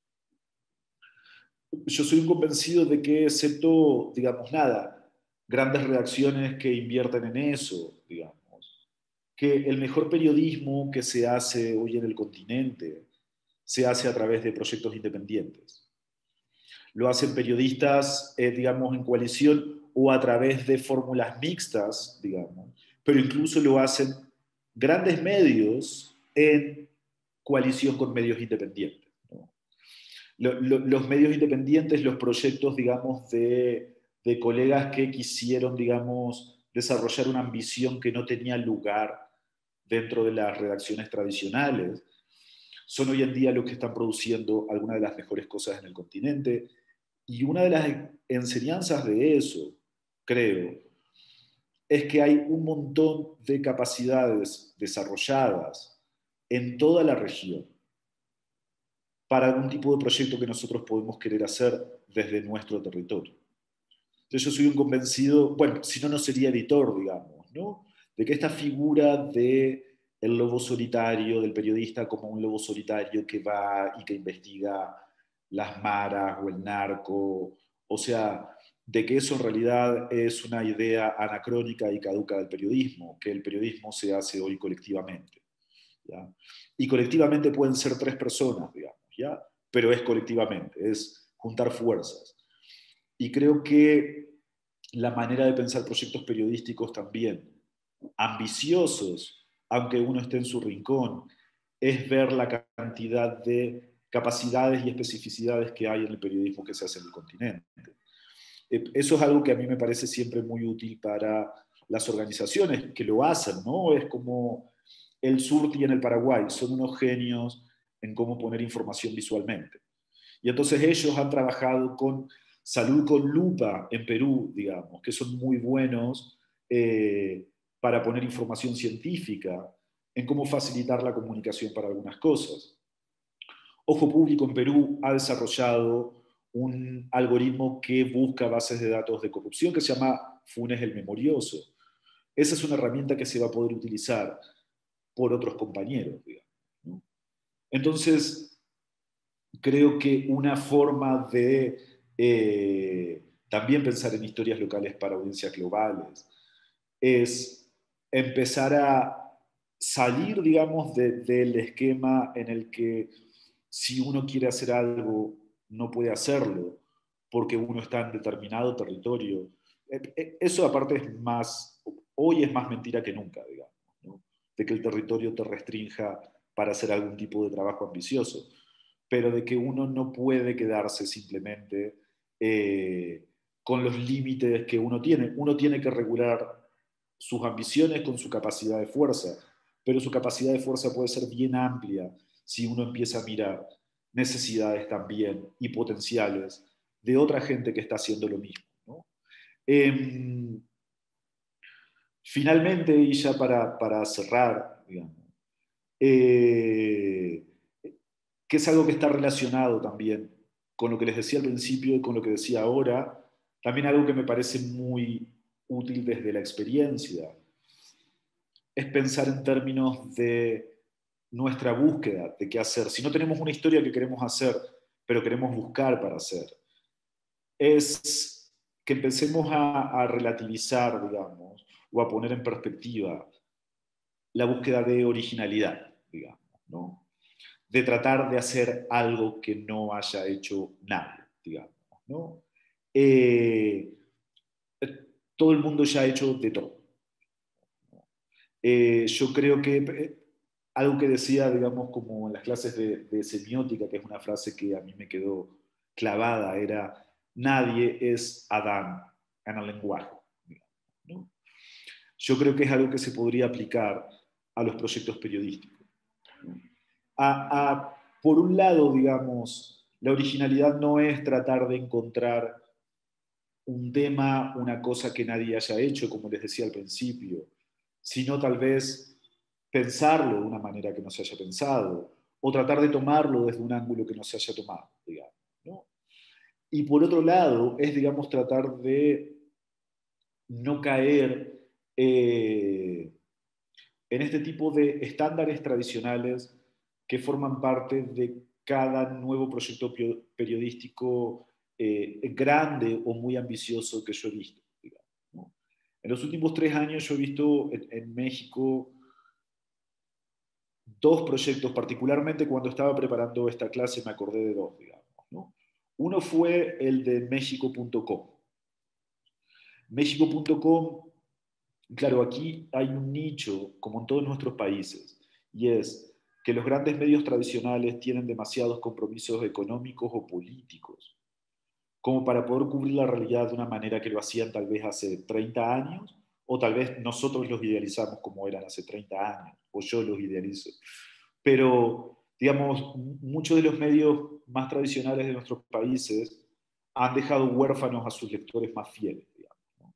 Yo soy un convencido de que, excepto, digamos, nada, grandes redacciones que invierten en eso, digamos, que el mejor periodismo que se hace hoy en el continente se hace a través de proyectos independientes. Lo hacen periodistas, digamos, en coalición o a través de fórmulas mixtas, digamos, pero incluso lo hacen grandes medios en coalición con medios independientes, ¿no? Los medios independientes, los proyectos, digamos, de colegas que quisieron, digamos, desarrollar una ambición que no tenía lugar dentro de las redacciones tradicionales, son hoy en día los que están produciendo algunas de las mejores cosas en el continente. Y una de las enseñanzas de eso, creo, es que hay un montón de capacidades desarrolladas en toda la región para algún tipo de proyecto que nosotros podemos querer hacer desde nuestro territorio. Entonces yo soy un convencido, bueno, si no, no sería editor, digamos, ¿no? De que esta figura de el lobo solitario, del periodista como un lobo solitario que va y que investiga las maras o el narco, o sea, de que eso en realidad es una idea anacrónica y caduca del periodismo, que el periodismo se hace hoy colectivamente, ¿ya? Y colectivamente pueden ser tres personas, digamos, ¿ya? Pero es colectivamente, es juntar fuerzas. Y creo que la manera de pensar proyectos periodísticos también, ambiciosos, aunque uno esté en su rincón, es ver la cantidad de capacidades y especificidades que hay en el periodismo que se hace en el continente. Eso es algo que a mí me parece siempre muy útil para las organizaciones que lo hacen, ¿no? Es como el Surti en el Paraguay, son unos genios en cómo poner información visualmente. Y entonces ellos han trabajado con Salud con Lupa en Perú, digamos, que son muy buenos para poner información científica en cómo facilitar la comunicación para algunas cosas. Ojo Público en Perú ha desarrollado un algoritmo que busca bases de datos de corrupción que se llama Funes el Memorioso. Esa es una herramienta que se va a poder utilizar por otros compañeros, digamos, ¿no? Entonces, creo que una forma de también pensar en historias locales para audiencias globales es empezar a salir, digamos, del esquema en el que si uno quiere hacer algo, no puede hacerlo porque uno está en determinado territorio. Eso aparte es más, hoy es más mentira que nunca, digamos, ¿no? De que el territorio te restrinja para hacer algún tipo de trabajo ambicioso, pero de que uno no puede quedarse simplemente con los límites que uno tiene. Uno tiene que regular sus ambiciones con su capacidad de fuerza, pero su capacidad de fuerza puede ser bien amplia si uno empieza a mirar necesidades también y potenciales de otra gente que está haciendo lo mismo, ¿no? Eh, Finalmente, y ya para cerrar, digamos, eh, que es algo que está relacionado también con lo que les decía al principio y con lo que decía ahora, también algo que me parece muy útil desde la experiencia, es pensar en términos de nuestra búsqueda de qué hacer. Si no tenemos una historia que queremos hacer, pero queremos buscar para hacer, es que empecemos a relativizar, digamos, o a poner en perspectiva la búsqueda de originalidad, digamos, ¿no? De tratar de hacer algo que no haya hecho nadie, digamos, ¿no? Eh, Todo el mundo ya ha hecho de todo. Yo creo que algo que decía, digamos, como en las clases de semiótica, que es una frase que a mí me quedó clavada, era, nadie es Adán en el lenguaje, digamos, ¿no? Yo creo que es algo que se podría aplicar a los proyectos periodísticos. Por un lado, digamos, la originalidad no es tratar de encontrar un tema, una cosa que nadie haya hecho, como les decía al principio, sino tal vez pensarlo de una manera que no se haya pensado, o tratar de tomarlo desde un ángulo que no se haya tomado, digamos, ¿no? Y por otro lado, es, digamos, tratar de no caer en este tipo de estándares tradicionales que forman parte de cada nuevo proyecto periodístico grande o muy ambicioso que yo he visto, digamos, ¿no? En los últimos 3 años yo he visto en México dos proyectos, particularmente cuando estaba preparando esta clase me acordé de dos, digamos, ¿no? Uno fue el de México.com. México.com, claro, aquí hay un nicho, como en todos nuestros países, y es que los grandes medios tradicionales tienen demasiados compromisos económicos o políticos, como para poder cubrir la realidad de una manera que lo hacían tal vez hace 30 años, o tal vez nosotros los idealizamos como eran hace 30 años, o yo los idealizo. Pero, digamos, muchos de los medios más tradicionales de nuestros países han dejado huérfanos a sus lectores más fieles, digamos, ¿no?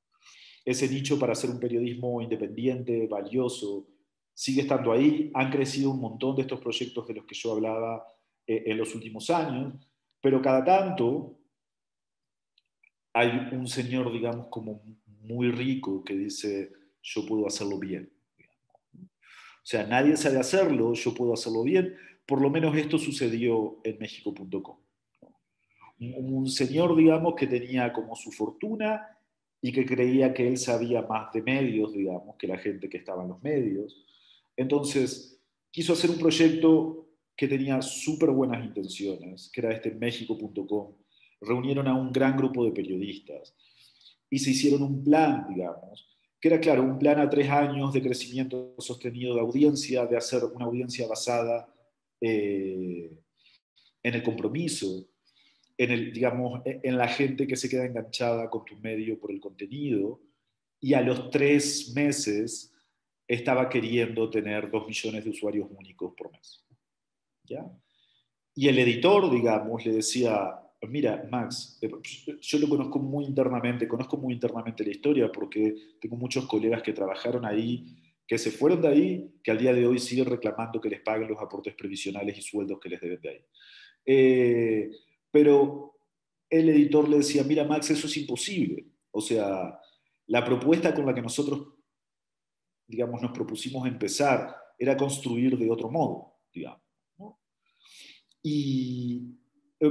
Ese nicho para hacer un periodismo independiente, valioso, sigue estando ahí. Han crecido un montón de estos proyectos de los que yo hablaba en los últimos años, pero cada tanto hay un señor, digamos, como muy rico que dice, yo puedo hacerlo bien. O sea, nadie sabe hacerlo, yo puedo hacerlo bien. Por lo menos esto sucedió en México.com. Un señor, digamos, que tenía como su fortuna y que creía que él sabía más de medios, digamos, que la gente que estaba en los medios. Entonces, quiso hacer un proyecto que tenía súper buenas intenciones, que era este México.com. Reunieron a un gran grupo de periodistas y se hicieron un plan, digamos, que era, claro, un plan a 3 años de crecimiento sostenido de audiencia, de hacer una audiencia basada en el compromiso, en el, digamos, en la gente que se queda enganchada con tu medio por el contenido, y a los 3 meses estaba queriendo tener 2 millones de usuarios únicos por mes. ¿Ya? Y el editor, digamos, le decía, mira, Max, yo lo conozco muy internamente la historia porque tengo muchos colegas que trabajaron ahí, que se fueron de ahí, que al día de hoy siguen reclamando que les paguen los aportes previsionales y sueldos que les deben de ahí. Eh, pero el editor le decía, mira, Max, eso es imposible. O sea, la propuesta con la que nosotros, digamos, nos propusimos empezar era construir de otro modo, digamos, ¿no? Y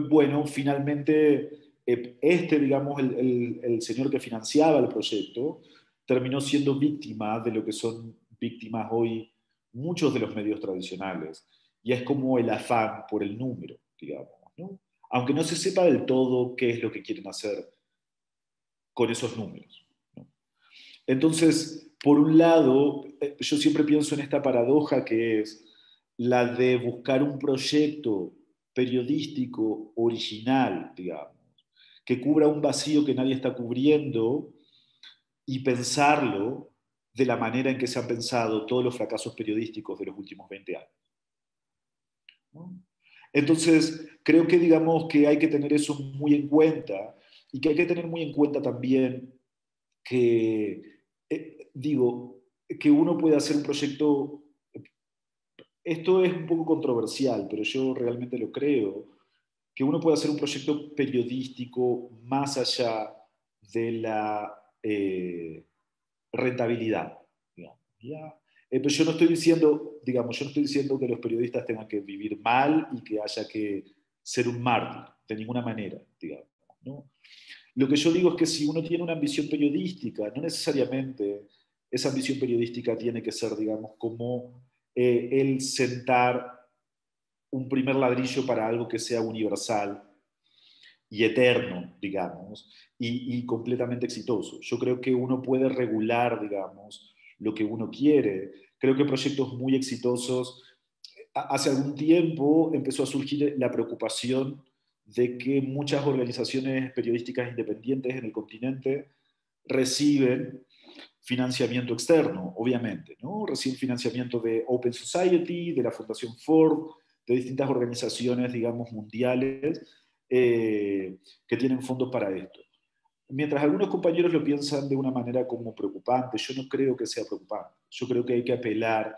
bueno, finalmente, digamos, el señor que financiaba el proyecto, terminó siendo víctima de lo que son víctimas hoy muchos de los medios tradicionales. Y es como el afán por el número, digamos, ¿no? Aunque no se sepa del todo qué es lo que quieren hacer con esos números, ¿no? Entonces, por un lado, yo siempre pienso en esta paradoja que es la de buscar un proyecto periodístico original, digamos, que cubra un vacío que nadie está cubriendo y pensarlo de la manera en que se han pensado todos los fracasos periodísticos de los últimos 20 años, ¿no? Entonces, creo que digamos que hay que tener eso muy en cuenta y que hay que tener muy en cuenta también que, digo, que uno puede hacer un proyecto, esto es un poco controversial, pero yo realmente lo creo, que uno puede hacer un proyecto periodístico más allá de la rentabilidad, digamos, ¿ya? Pero yo no estoy diciendo, digamos, yo no estoy diciendo que los periodistas tengan que vivir mal y que haya que ser un mártir, de ninguna manera, digamos, ¿no? Lo que yo digo es que si uno tiene una ambición periodística, no necesariamente esa ambición periodística tiene que ser, digamos, como el sentar un primer ladrillo para algo que sea universal y eterno, digamos, y completamente exitoso. Yo creo que uno puede regular, digamos, lo que uno quiere. Creo que proyectos muy exitosos, hace algún tiempo empezó a surgir la preocupación de que muchas organizaciones periodísticas independientes en el continente reciben financiamiento externo, obviamente, ¿no? Reciben financiamiento de Open Society, de la Fundación Ford, de distintas organizaciones, digamos, mundiales, que tienen fondos para esto. Mientras algunos compañeros lo piensan de una manera como preocupante, yo no creo que sea preocupante. Yo creo que hay que apelar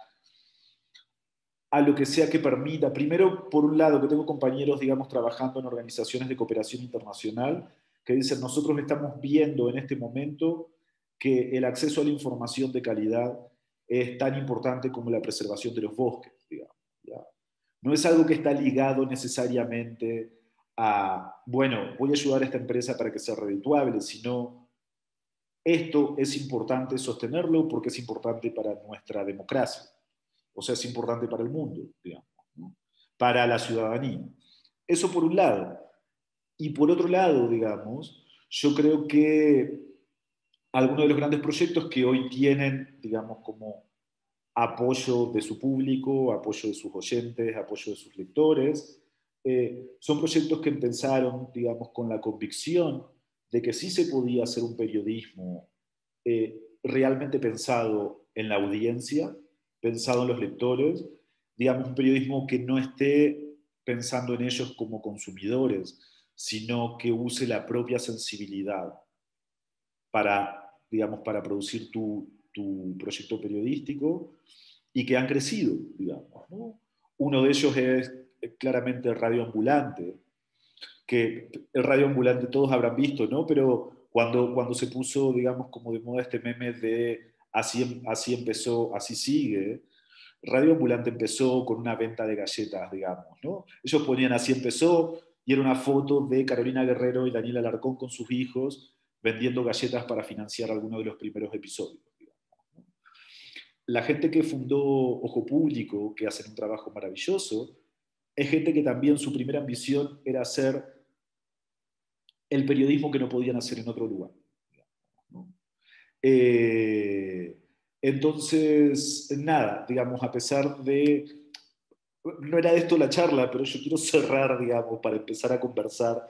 a lo que sea que permita, primero, por un lado, que tengo compañeros, digamos, trabajando en organizaciones de cooperación internacional, que dicen, nosotros estamos viendo en este momento que el acceso a la información de calidad es tan importante como la preservación de los bosques, digamos, ¿ya? No es algo que está ligado necesariamente a, bueno, voy a ayudar a esta empresa para que sea redituable, sino esto es importante sostenerlo porque es importante para nuestra democracia. O sea, es importante para el mundo, digamos, ¿no? Para la ciudadanía. Eso por un lado. Y por otro lado, digamos, yo creo que algunos de los grandes proyectos que hoy tienen, digamos, como apoyo de su público, apoyo de sus oyentes, apoyo de sus lectores, son proyectos que empezaron, digamos, con la convicción de que sí se podía hacer un periodismo realmente pensado en la audiencia, pensado en los lectores, digamos, un periodismo que no esté pensando en ellos como consumidores, sino que use la propia sensibilidad para, digamos, para producir tu proyecto periodístico y que han crecido, digamos, ¿no? Uno de ellos es claramente Radio Ambulante, que el Radio Ambulante todos habrán visto, ¿no? Pero cuando se puso, digamos, como de moda este meme de así empezó, así sigue, Radio Ambulante empezó con una venta de galletas, digamos, ¿no? Ellos ponían así empezó y era una foto de Carolina Guerrero y Daniel Alarcón con sus hijos vendiendo galletas para financiar algunos de los primeros episodios, digamos, ¿no? La gente que fundó Ojo Público, que hacen un trabajo maravilloso, es gente que también su primera ambición era hacer el periodismo que no podían hacer en otro lugar, ¿no? Eh, entonces, nada, digamos, a pesar de... No era esto la charla, pero yo quiero cerrar, digamos, para empezar a conversar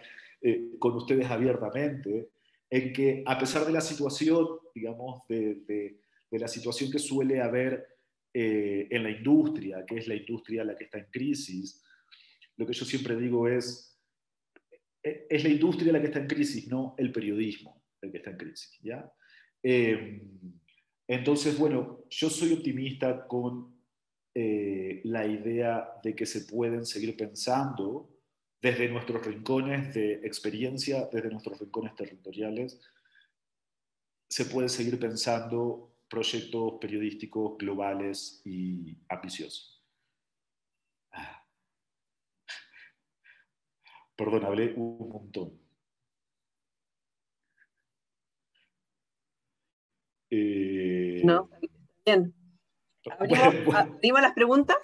con ustedes abiertamente, en que a pesar de la situación, digamos, de la situación que suele haber en la industria, que es la industria la que está en crisis, lo que yo siempre digo es la industria la que está en crisis, no el periodismo el que está en crisis, ¿ya? Eh, entonces, bueno, yo soy optimista con la idea de que se pueden seguir pensando desde nuestros rincones de experiencia, desde nuestros rincones territoriales, se puede seguir pensando proyectos periodísticos globales y ambiciosos. Perdón, hablé un montón. ¿No? Eh, Bien. bueno, ¿Abrimos las preguntas?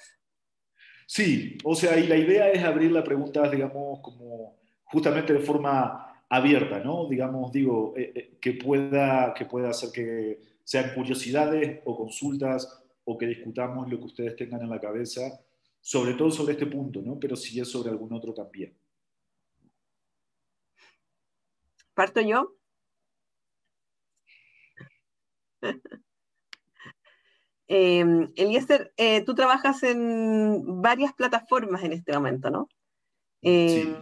sí, o sea, y la idea es abrir la pregunta, digamos, como justamente de forma abierta, ¿no? Digamos, digo, que pueda hacer que sean curiosidades o consultas o que discutamos lo que ustedes tengan en la cabeza, sobre todo sobre este punto, ¿no? Pero si es sobre algún otro también. ¿Parto yo? Eliezer, tú trabajas en varias plataformas en este momento, ¿no? Eh, Sí,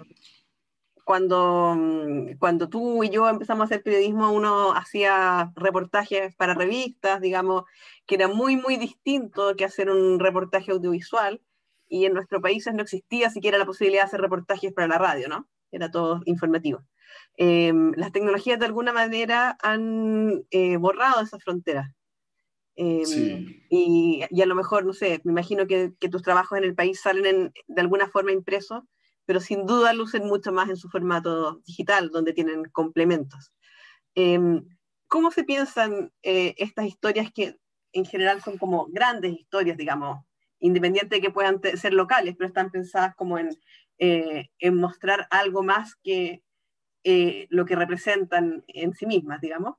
cuando tú y yo empezamos a hacer periodismo, uno hacía reportajes para revistas, digamos, que era muy, muy distinto que hacer un reportaje audiovisual, y en nuestros países no existía siquiera la posibilidad de hacer reportajes para la radio, ¿no? Era todo informativo. Las tecnologías de alguna manera han borrado esas fronteras. Eh, sí. y a lo mejor, no sé, me imagino que tus trabajos en el país salen de alguna forma impresos, pero sin duda lucen mucho más en su formato digital, donde tienen complementos. Eh, ¿Cómo se piensan estas historias que en general son como grandes historias, digamos, independiente de que puedan ser locales, pero están pensadas como en mostrar algo más que lo que representan en sí mismas, digamos?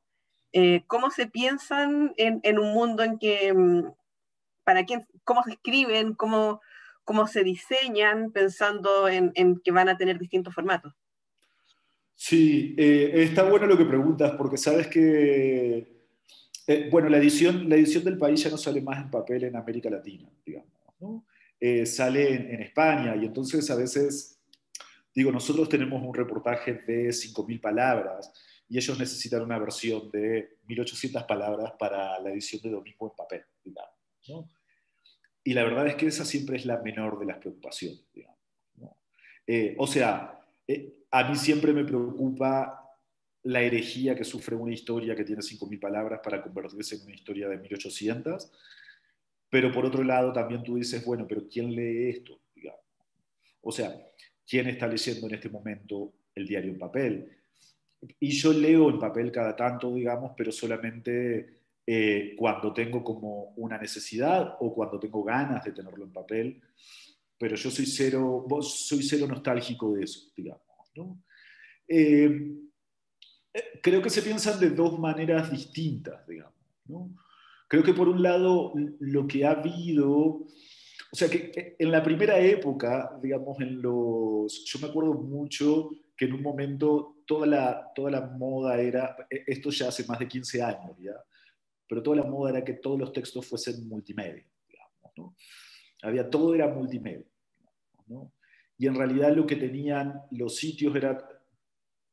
¿Cómo se piensan en un mundo en que, para quién, cómo se escriben, cómo se diseñan, pensando en que van a tener distintos formatos? Sí, está bueno lo que preguntas, porque sabes que, bueno, la edición del país ya no sale más en papel en América Latina, digamos, ¿no? Sale en España y entonces a veces, digo, nosotros tenemos un reportaje de 5.000 palabras y ellos necesitan una versión de 1.800 palabras para la edición de domingo en papel, digamos, ¿no? Y la verdad es que esa siempre es la menor de las preocupaciones, digamos, ¿no? O sea, a mí siempre me preocupa la herejía que sufre una historia que tiene 5.000 palabras para convertirse en una historia de 1.800, pero por otro lado también tú dices, bueno, pero ¿quién lee esto? Digamos. O sea, ¿quién está leyendo en este momento el diario en papel? Y yo leo en papel cada tanto, digamos, pero solamente cuando tengo como una necesidad o cuando tengo ganas de tenerlo en papel, pero yo soy cero nostálgico de eso, digamos, ¿no? Eh, Creo que se piensan de dos maneras distintas, digamos, ¿no? Creo que por un lado lo que ha habido, o sea, que en la primera época, digamos, yo me acuerdo mucho que en un momento toda la moda era, esto ya hace más de 15 años, ¿ya? Pero toda la moda era que todos los textos fuesen multimedia, digamos, ¿no? Todo era multimedia, ¿no? Y en realidad lo que tenían los sitios era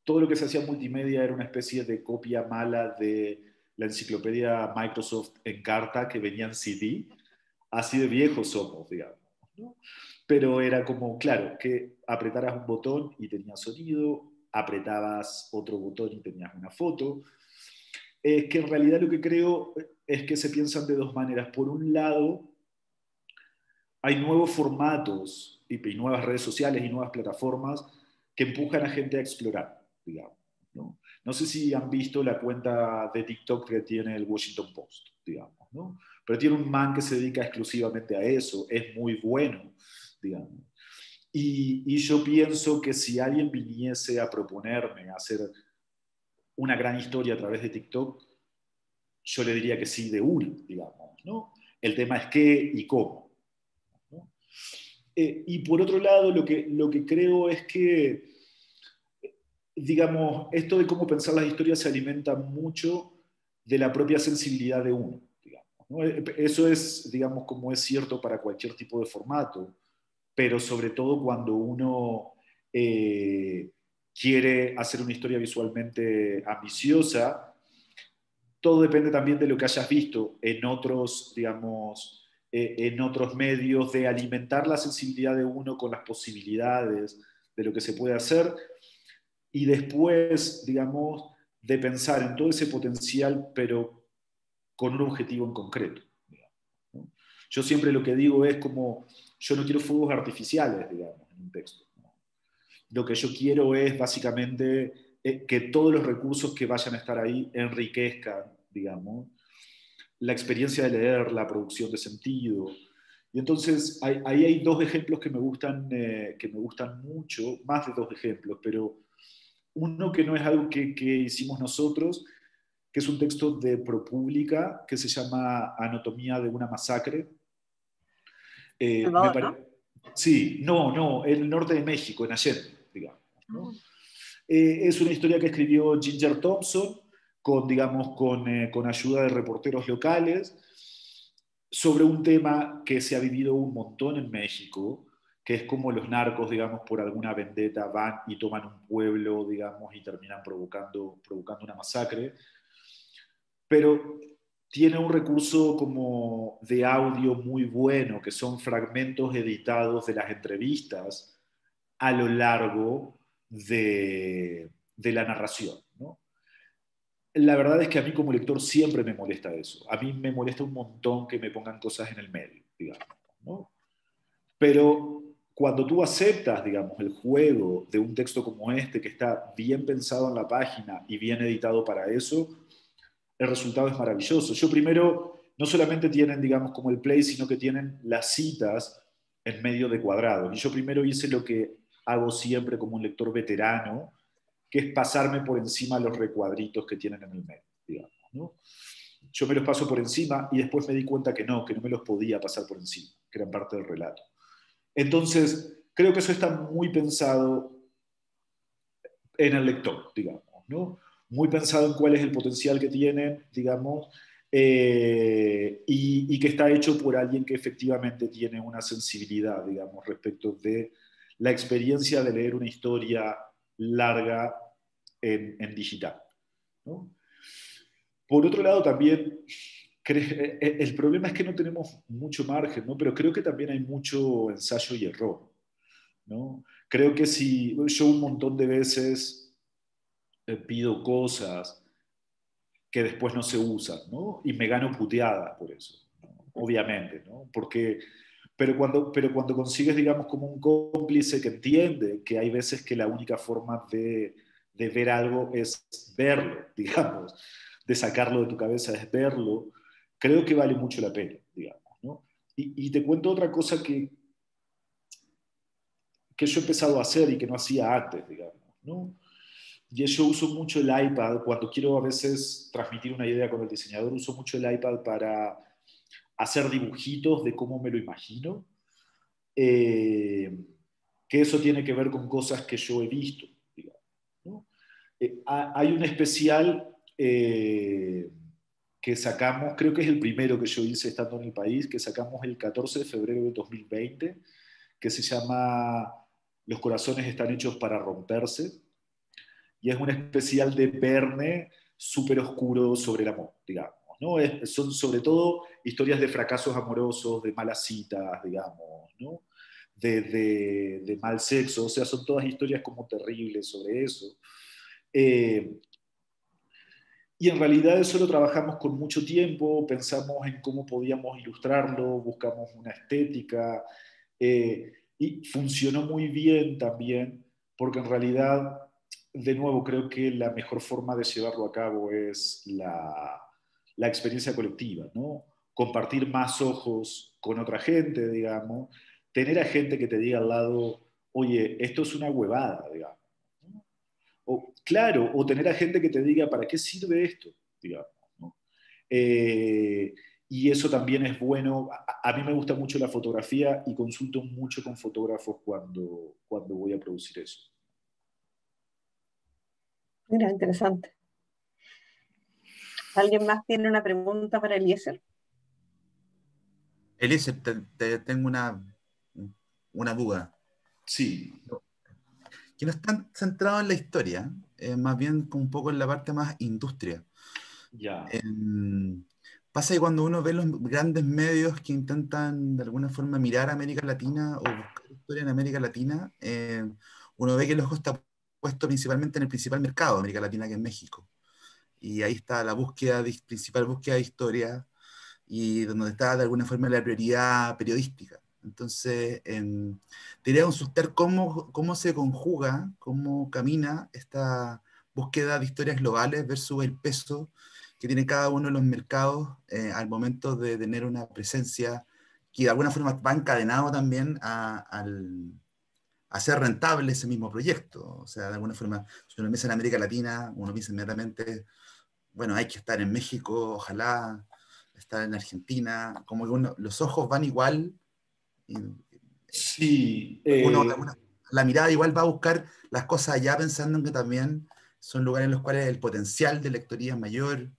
todo lo que se hacía multimedia era una especie de copia mala de la enciclopedia Microsoft en carta que venía en CD. Así de viejos somos, digamos, ¿no? pero era como, claro, que apretaras un botón y tenías sonido, apretabas otro botón y tenías una foto. Es que en realidad lo que creo es que se piensan de dos maneras. Por un lado, hay nuevos formatos y nuevas redes sociales y nuevas plataformas que empujan a gente a explorar, digamos. ¿No? No sé si han visto la cuenta de TikTok que tiene el Washington Post, digamos, ¿no? Pero tiene un man que se dedica exclusivamente a eso, es muy bueno, digamos. Y yo pienso que si alguien viniese a proponerme hacer una gran historia a través de TikTok, yo le diría que sí de una, digamos, ¿no? El tema es qué y cómo, ¿no? Y por otro lado, lo que creo es que, digamos, esto de cómo pensar las historias se alimenta mucho de la propia sensibilidad de uno, digamos, ¿no? Eso es, digamos, como es cierto para cualquier tipo de formato, pero sobre todo cuando uno eh, quiere hacer una historia visualmente ambiciosa, todo depende también de lo que hayas visto en otros, digamos, en otros medios, de alimentar la sensibilidad de uno con las posibilidades de lo que se puede hacer y después, digamos, de pensar en todo ese potencial, pero con un objetivo en concreto, digamos, ¿no? Yo siempre lo que digo es como, yo no quiero fuegos artificiales, digamos, en un texto, ¿no? Lo que yo quiero es básicamente que todos los recursos que vayan a estar ahí enriquezcan, digamos, la experiencia de leer, la producción de sentido. Y entonces ahí hay dos ejemplos que me gustan mucho, más de dos ejemplos, pero uno que no es algo que hicimos nosotros, que es un texto de ProPublica que se llama Anatomía de una masacre. Me Salvador, ¿no? pare... Sí, no, en el norte de México, en Allende, digamos, ¿no? Es una historia que escribió Ginger Thompson digamos, con ayuda de reporteros locales sobre un tema que se ha vivido un montón en México, que es como los narcos, digamos, por alguna vendetta van y toman un pueblo, digamos, y terminan provocando una masacre. Pero tiene un recurso como de audio muy bueno, que son fragmentos editados de las entrevistas a lo largo de la narración, ¿no? La verdad es que a mí como lector siempre me molesta eso. A mí me molesta un montón que me pongan cosas en el medio, digamos, ¿no? Pero cuando tú aceptas, digamos, el juego de un texto como este, que está bien pensado en la página y bien editado para eso, el resultado es maravilloso. Yo primero, no solamente tienen, digamos, como el play, sino que tienen las citas en medio de cuadrados. Y yo primero hice lo que hago siempre como un lector veterano, que es pasarme por encima los recuadritos que tienen en el medio, digamos, ¿no? Yo me los paso por encima y después me di cuenta que no me los podía pasar por encima, que eran parte del relato. Entonces, creo que eso está muy pensado en el lector, digamos, ¿no? Muy pensado en cuál es el potencial que tienen, digamos, y que está hecho por alguien que efectivamente tiene una sensibilidad, digamos, respecto de la experiencia de leer una historia larga en digital, ¿no? Por otro lado, también el problema es que no tenemos mucho margen, ¿no? Pero creo que también hay mucho ensayo y error, ¿no? Creo que si yo un montón de veces pido cosas que después no se usan, ¿no? Y me gano puteadas por eso, ¿no? Obviamente, ¿no? Pero cuando consigues, digamos, como un cómplice que entiende que hay veces que la única forma de ver algo es verlo, digamos, de sacarlo de tu cabeza es verlo, creo que vale mucho la pena, digamos, ¿no? Y te cuento otra cosa que yo he empezado a hacer y que no hacía antes, digamos, ¿no? Y yo uso mucho el iPad cuando quiero a veces transmitir una idea con el diseñador, uso mucho el iPad para hacer dibujitos de cómo me lo imagino, eh, que eso tiene que ver con cosas que yo he visto, digamos, ¿no? Hay un especial que sacamos, creo que es el primero que yo hice estando en el país, que sacamos el 14 de febrero de 2020, que se llama Los corazones están hechos para romperse, y es un especial de Verne súper oscuro sobre el amor, digamos, ¿no? Son sobre todo historias de fracasos amorosos, de malas citas, digamos, ¿no? de mal sexo, o sea, son todas historias como terribles sobre eso. Eh, y en realidad eso lo trabajamos con mucho tiempo, pensamos en cómo podíamos ilustrarlo, buscamos una estética, y funcionó muy bien también, porque en realidad, de nuevo, creo que la mejor forma de llevarlo a cabo es la experiencia colectiva, ¿no? Compartir más ojos con otra gente, digamos, tener a gente que te diga al lado, oye, esto es una huevada, digamos. ¿No? O, claro, o tener a gente que te diga, ¿para qué sirve esto? Digamos, ¿no? Eh, y eso también es bueno. A mí me gusta mucho la fotografía y consulto mucho con fotógrafos cuando voy a producir eso. Mira, interesante. ¿Alguien más tiene una pregunta para Eliezer? Eliezer, tengo una duda. Sí, Que no están centrados en la historia, más bien como un poco en la parte más industria. ya. Em, Pasa que cuando uno ve los grandes medios que intentan de alguna forma mirar a América Latina o buscar historia en América Latina, uno ve que el ojo está puesto principalmente en el principal mercado de América Latina, que es México. Y ahí está la principal búsqueda de historia y donde está de alguna forma la prioridad periodística. Entonces, te quería consultar cómo se conjuga, cómo camina esta búsqueda de historias globales versus el peso que tiene cada uno de los mercados al momento de tener una presencia que de alguna forma va encadenado también a ser rentable ese mismo proyecto. O sea, de alguna forma, si uno piensa en América Latina, uno piensa inmediatamente, bueno, hay que estar en México, ojalá, estar en Argentina, como que los ojos van igual, y Sí, uno, la mirada igual va a buscar las cosas allá pensando en que también son lugares en los cuales el potencial de lectoría es mayor.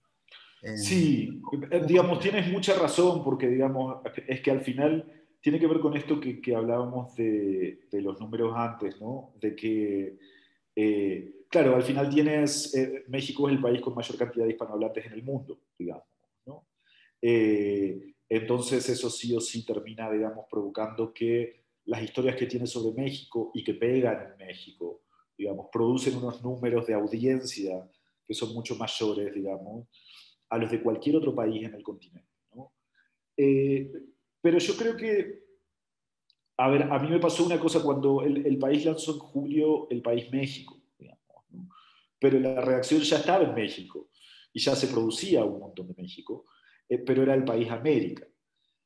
eh, sí, ¿Cómo digamos, complejo? tienes mucha razón porque, digamos, es que al final tiene que ver con esto que hablábamos de los números antes, ¿no? De que, claro, al final tienes, México es el país con mayor cantidad de hispanohablantes en el mundo, digamos, ¿no? Entonces eso sí o sí termina, digamos, provocando que las historias que tiene sobre México y que pegan en México, digamos, producen unos números de audiencia que son mucho mayores, digamos, a los de cualquier otro país en el continente, ¿no? Eh, pero yo creo que, a ver, a mí me pasó una cosa cuando el país lanzó en julio el país México, digamos, ¿no? Pero la reacción ya estaba en México y ya se producía un montón de México, pero era el país América.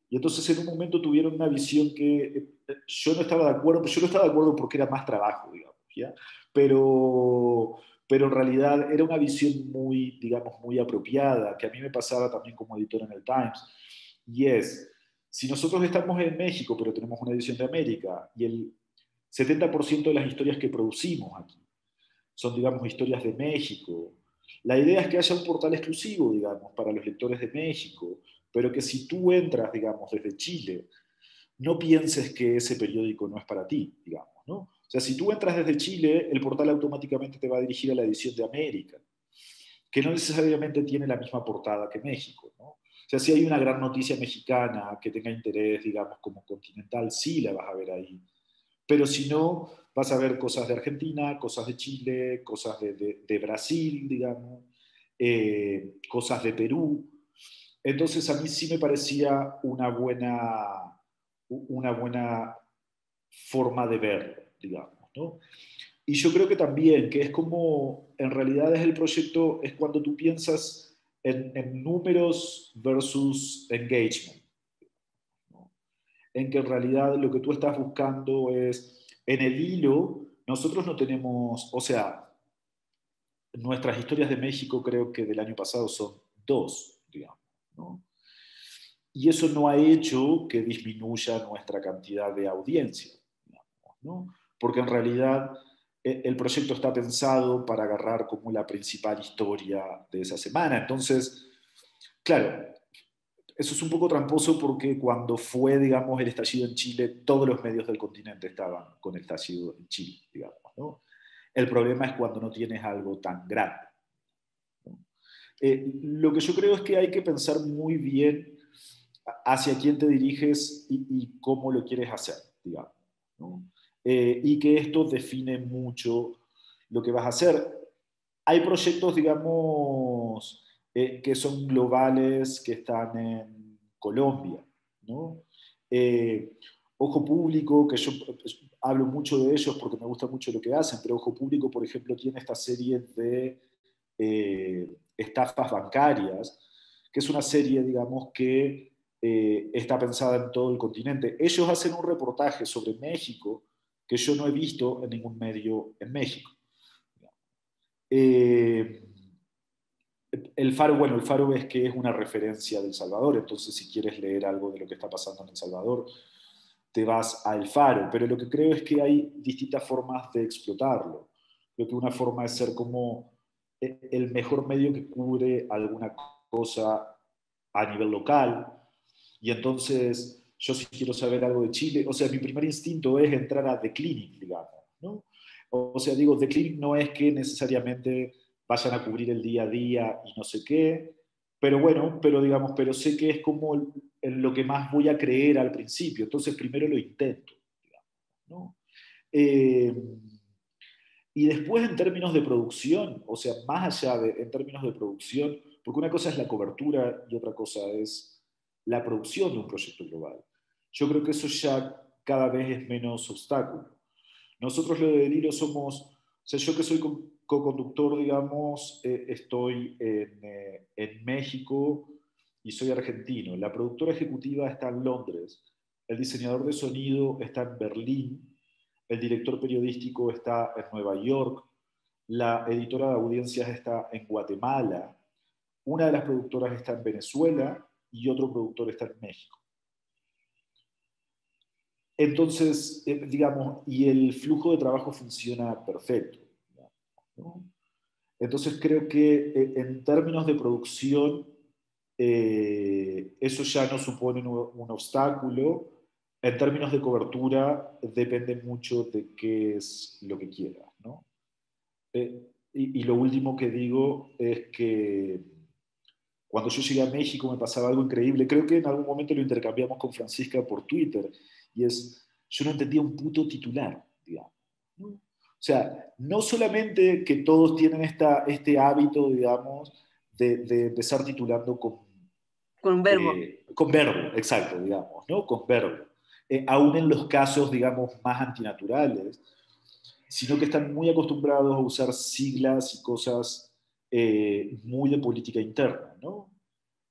Y entonces en un momento tuvieron una visión que yo no estaba de acuerdo, yo no estaba de acuerdo porque era más trabajo, digamos, ¿ya? Pero, pero en realidad era una visión muy, digamos, muy apropiada, que a mí me pasaba también como editor en el Times, y es, si nosotros estamos en México, pero tenemos una edición de América, y el 70% de las historias que producimos aquí son, digamos, historias de México. La idea es que haya un portal exclusivo, digamos, para los lectores de México, pero que si tú entras, digamos, desde Chile, no pienses que ese periódico no es para ti, digamos, ¿no? O sea, si tú entras desde Chile, el portal automáticamente te va a dirigir a la edición de América, que no necesariamente tiene la misma portada que México, ¿no? O sea, si hay una gran noticia mexicana que tenga interés, digamos, como continental, sí la vas a ver ahí. Pero si no, vas a ver cosas de Argentina, cosas de Chile, cosas de Brasil, digamos, cosas de Perú. Entonces a mí sí me parecía una buena forma de verlo, digamos, ¿no? Y yo creo que también, que es como, en realidad es el proyecto, es cuando tú piensas en números versus engagement, ¿no? En que en realidad lo que tú estás buscando es, en el hilo, nosotros no tenemos, o sea, nuestras historias de México creo que del año pasado son dos, digamos, ¿no? Y eso no ha hecho que disminuya nuestra cantidad de audiencia, digamos, ¿no? Porque en realidad el proyecto está pensado para agarrar como la principal historia de esa semana. Entonces, claro, eso es un poco tramposo porque cuando fue, digamos, el estallido en Chile, todos los medios del continente estaban con el estallido en Chile, digamos, ¿no? El problema es cuando no tienes algo tan grande, ¿no? Lo que yo creo es que hay que pensar muy bien hacia quién te diriges y cómo lo quieres hacer, digamos, ¿no? Y que esto define mucho lo que vas a hacer. Hay proyectos, digamos, que son globales, que están en Colombia, ¿no? Eh, Ojo Público, que yo hablo mucho de ellos porque me gusta mucho lo que hacen, pero Ojo Público, por ejemplo, tiene esta serie de estafas bancarias, que es una serie, digamos, que está pensada en todo el continente. Ellos hacen un reportaje sobre México que yo no he visto en ningún medio en México. Eh, el Faro, bueno, el Faro es que es una referencia de El Salvador, entonces si quieres leer algo de lo que está pasando en El Salvador, te vas a El Faro, pero lo que creo es que hay distintas formas de explotarlo. Creo que una forma es ser como el mejor medio que cubre alguna cosa a nivel local, y entonces yo si quiero saber algo de Chile, o sea, mi primer instinto es entrar a The Clinic, digamos, ¿no? O sea, digo, The Clinic no es que necesariamente vayan a cubrir el día a día y no sé qué, pero bueno, pero digamos, pero sé que es como en lo que más voy a creer al principio, entonces primero lo intento, digamos, ¿no? Eh, y después en términos de producción, o sea, más allá de en términos de producción, porque una cosa es la cobertura y otra cosa es la producción de un proyecto global. Yo creo que eso ya cada vez es menos obstáculo. Nosotros lo de Deliro somos, o sea, yo que soy co-conductor, digamos, estoy en México y soy argentino. La productora ejecutiva está en Londres, el diseñador de sonido está en Berlín, el director periodístico está en Nueva York, la editora de audiencias está en Guatemala, una de las productoras está en Venezuela y otro productor está en México. Entonces, digamos, y el flujo de trabajo funciona perfecto, ¿no? Entonces creo que en términos de producción, eso ya no supone un obstáculo. En términos de cobertura, depende mucho de qué es lo que quieras, ¿no? Y lo último que digo es que cuando yo llegué a México me pasaba algo increíble. Creo que en algún momento lo intercambiamos con Francisca por Twitter. Y es, yo no entendía un puto titular, digamos, ¿no? O sea, no solamente que todos tienen este hábito, digamos, de empezar titulando Con verbo. con verbo, exacto, digamos, ¿no? Con verbo. Aún en los casos, digamos, más antinaturales, sino que están muy acostumbrados a usar siglas y cosas muy de política interna, ¿no?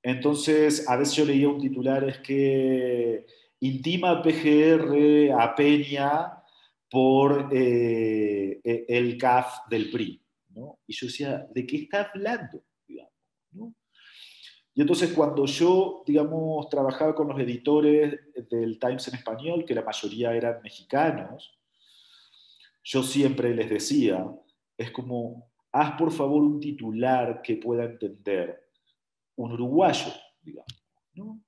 Entonces, a veces yo leía un titular, es que intima PGR a Peña por el CAF del PRI, ¿no? Y yo decía, ¿de qué está hablando? Digamos, ¿no? Y entonces cuando yo, digamos, trabajaba con los editores del Times en español, que la mayoría eran mexicanos, yo siempre les decía, es como, haz por favor un titular que pueda entender un uruguayo, digamos, ¿no?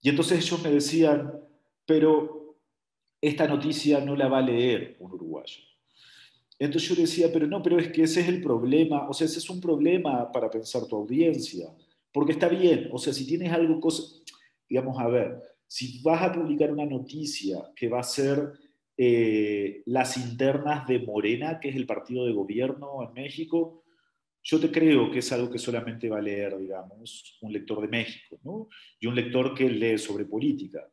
Y entonces ellos me decían, pero esta noticia no la va a leer un uruguayo. Entonces yo decía, pero no, pero es que ese es el problema, o sea, ese es un problema para pensar tu audiencia, porque está bien, o sea, si tienes algo, digamos, a ver, si vas a publicar una noticia que va a ser las internas de Morena, que es el partido de gobierno en México, yo te creo que es algo que solamente va a leer, digamos, un lector de México, ¿no? Y un lector que lee sobre política.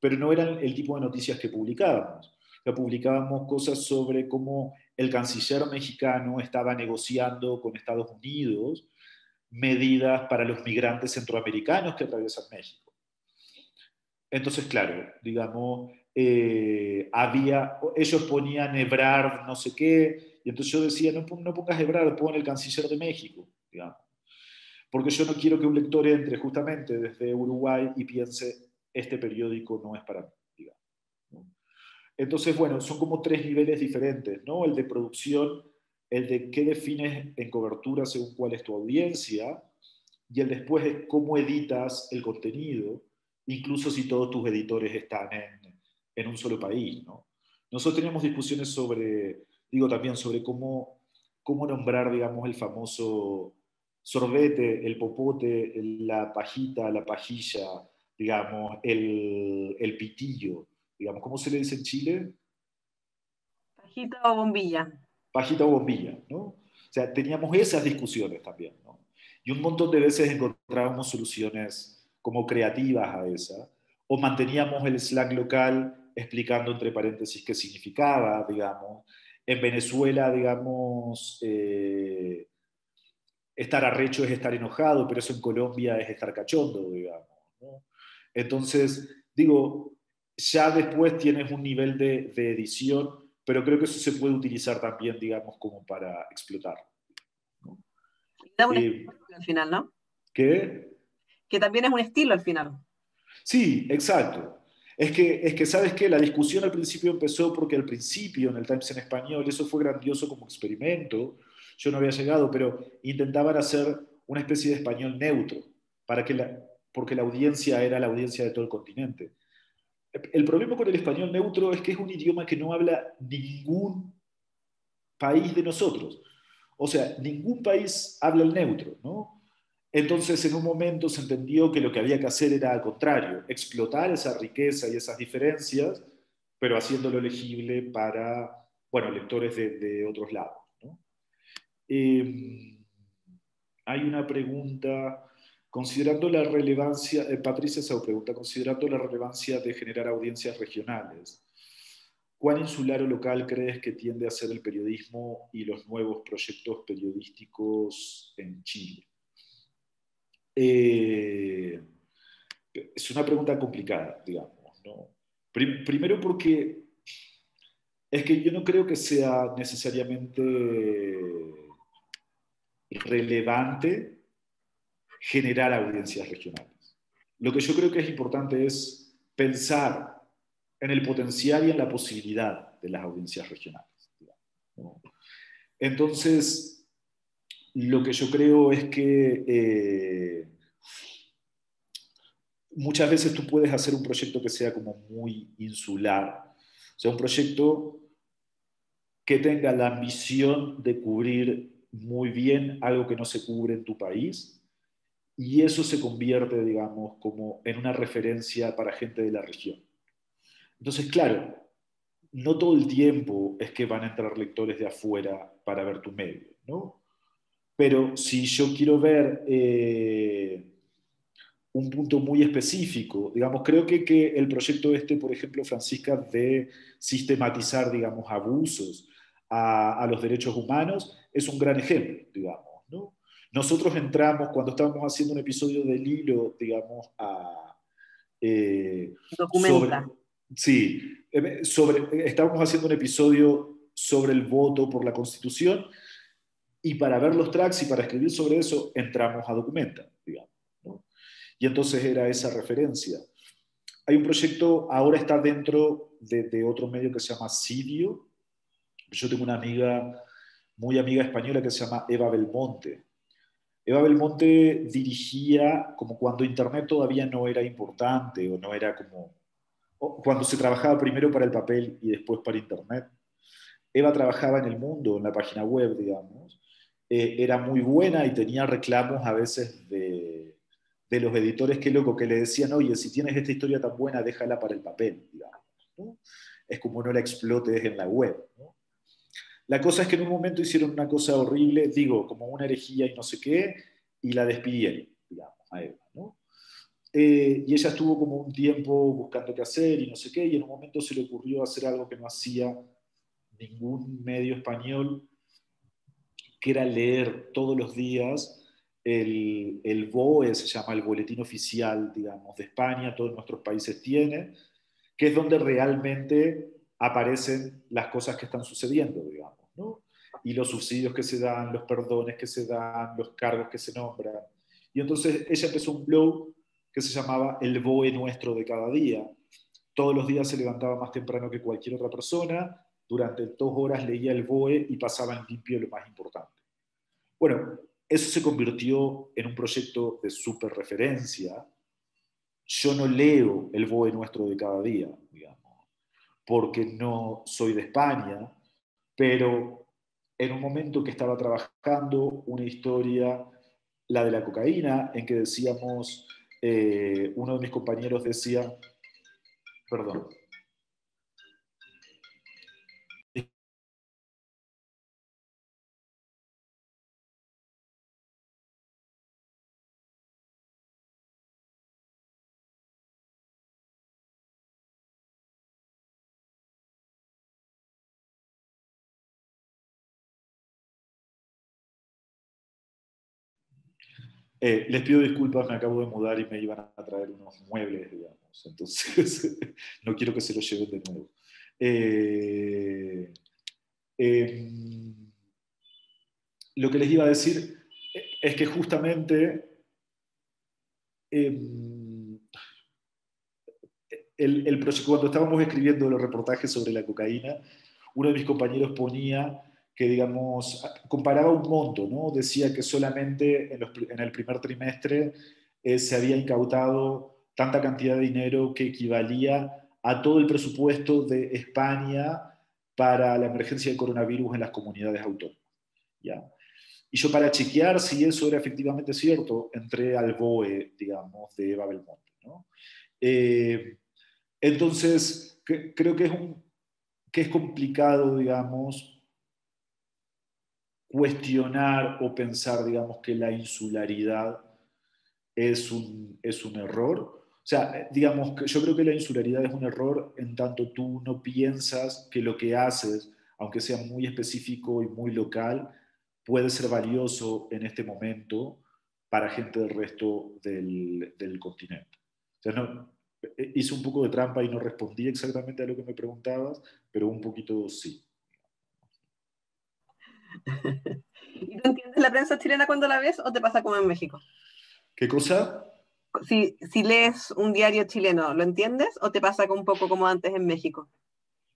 Pero no eran el tipo de noticias que publicábamos. O sea, publicábamos cosas sobre cómo el canciller mexicano estaba negociando con Estados Unidos medidas para los migrantes centroamericanos que atraviesan México. Entonces, claro, digamos, ellos ponían Ebrard no sé qué, y entonces yo decía, no, no pongas Ebrard, pon el canciller de México, digamos. Porque yo no quiero que un lector entre justamente desde Uruguay y piense, este periódico no es para mí, digamos, ¿no? Entonces, bueno, son como tres niveles diferentes, ¿no? El de producción, el de qué defines en cobertura según cuál es tu audiencia, y el después es cómo editas el contenido, incluso si todos tus editores están en un solo país, ¿no? Nosotros teníamos discusiones sobre, digo también, sobre cómo nombrar, digamos, el famoso sorbete, el popote, la pajita, la pajilla, digamos, el pitillo, digamos, ¿cómo se le dice en Chile? Pajita o bombilla. Pajita o bombilla, ¿no? O sea, teníamos esas discusiones también, ¿no? Y un montón de veces encontrábamos soluciones como creativas a esa, o manteníamos el slang local explicando entre paréntesis qué significaba, digamos. En Venezuela, digamos, estar arrecho es estar enojado, pero eso en Colombia es estar cachondo, digamos, ¿no? Entonces, digo, ya después tienes un nivel de edición, pero creo que eso se puede utilizar también, digamos, como para explotar, ¿no? Y da un Eh, estilo al final, ¿no? ¿Qué? Que también es un estilo al final. Sí, exacto. Es que, ¿sabes qué? La discusión al principio empezó porque al principio en el Times en español, eso fue grandioso como experimento, yo no había llegado, pero intentaban hacer una especie de español neutro, para que porque la audiencia era la audiencia de todo el continente. El problema con el español neutro es que es un idioma que no habla ningún país de nosotros. O sea, ningún país habla el neutro, ¿no? Entonces, en un momento se entendió que lo que había que hacer era al contrario, explotar esa riqueza y esas diferencias, pero haciéndolo legible para, bueno, lectores de otros lados, ¿no? Eh, Hay una pregunta, considerando la relevancia, Patricia Sau pregunta, considerando la relevancia de generar audiencias regionales, ¿cuán insular o local crees que tiende a ser el periodismo y los nuevos proyectos periodísticos en Chile? Eh, es una pregunta complicada, digamos, ¿no? Primero porque es que yo no creo que sea necesariamente relevante generar audiencias regionales. Lo que yo creo que es importante es pensar en el potencial y en la posibilidad de las audiencias regionales, digamos, ¿no? Entonces, lo que yo creo es que muchas veces tú puedes hacer un proyecto que sea como muy insular, o sea, un proyecto que tenga la ambición de cubrir muy bien algo que no se cubre en tu país, y eso se convierte, digamos, como en una referencia para gente de la región. Entonces, claro, no todo el tiempo es que van a entrar lectores de afuera para ver tu medio, ¿no? Pero si yo quiero ver un punto muy específico, digamos, creo que el proyecto este, por ejemplo, Francisca, de sistematizar, digamos, abusos a los derechos humanos, es un gran ejemplo, digamos, ¿no? Nosotros entramos, cuando estábamos haciendo un episodio del hilo, digamos, sobre, Documenta. sí, estábamos haciendo un episodio sobre el voto por la Constitución, y para ver los tracks y para escribir sobre eso, entramos a Documenta, digamos, ¿no? Y entonces era esa referencia. Hay un proyecto, ahora está dentro de otro medio que se llama Sidio. Yo tengo una amiga, muy amiga española, que se llama Eva Belmonte. Eva Belmonte dirigía como cuando Internet todavía no era importante, o no era como, o cuando se trabajaba primero para el papel y después para Internet. Eva trabajaba en El Mundo, en la página web, digamos. Era muy buena y tenía reclamos a veces de los editores, qué loco, que le decían, oye, si tienes esta historia tan buena, déjala para el papel, digamos, ¿no? Es como no la explotes en la web, ¿no? La cosa es que en un momento hicieron una cosa horrible, digo, como una herejía y no sé qué, y la despidieron, digamos, a Eva, ¿no? Y ella estuvo como un tiempo buscando qué hacer y no sé qué, y en un momento se le ocurrió hacer algo que no hacía ningún medio español, que era leer todos los días el BOE, se llama el Boletín Oficial, digamos, de España, todos nuestros países tienen, que es donde realmente aparecen las cosas que están sucediendo, digamos, ¿no? Y los subsidios que se dan, los perdones que se dan, los cargos que se nombran. Y entonces ella empezó un blog que se llamaba El BOE Nuestro de Cada Día. Todos los días se levantaba más temprano que cualquier otra persona, durante 2 horas leía el BOE y pasaba en limpio lo más importante. Bueno, eso se convirtió en un proyecto de súper referencia. Yo no leo el BOE Nuestro de Cada Día, digamos, porque no soy de España, pero en un momento que estaba trabajando una historia, la de la cocaína, en que decíamos, uno de mis compañeros decía, perdón, Les pido disculpas, me acabo de mudar y me iban a traer unos muebles, digamos. Entonces, no quiero que se los lleven de nuevo. Eh, eh, lo que les iba a decir es que justamente eh, cuando estábamos escribiendo los reportajes sobre la cocaína, uno de mis compañeros ponía que, digamos, comparaba un monto, ¿no? Decía que solamente en el primer trimestre se había incautado tanta cantidad de dinero que equivalía a todo el presupuesto de España para la emergencia del coronavirus en las comunidades autónomas. ¿Ya? Y yo, para chequear si eso era efectivamente cierto, entré al BOE, digamos, de Eva Belmonte, ¿no? Entonces, creo que es complicado, digamos, cuestionar o pensar, digamos, que la insularidad es un error. O sea, digamos, que yo creo que la insularidad es un error en tanto tú no piensas que lo que haces, aunque sea muy específico y muy local, puede ser valioso en este momento para gente del resto del continente. O sea, hice un poco de trampa y no respondí exactamente a lo que me preguntabas, pero un poquito sí. ¿Y tú entiendes la prensa chilena cuando la ves o te pasa como en México? ¿Qué cosa? Si lees un diario chileno, ¿lo entiendes o te pasa un poco como antes en México?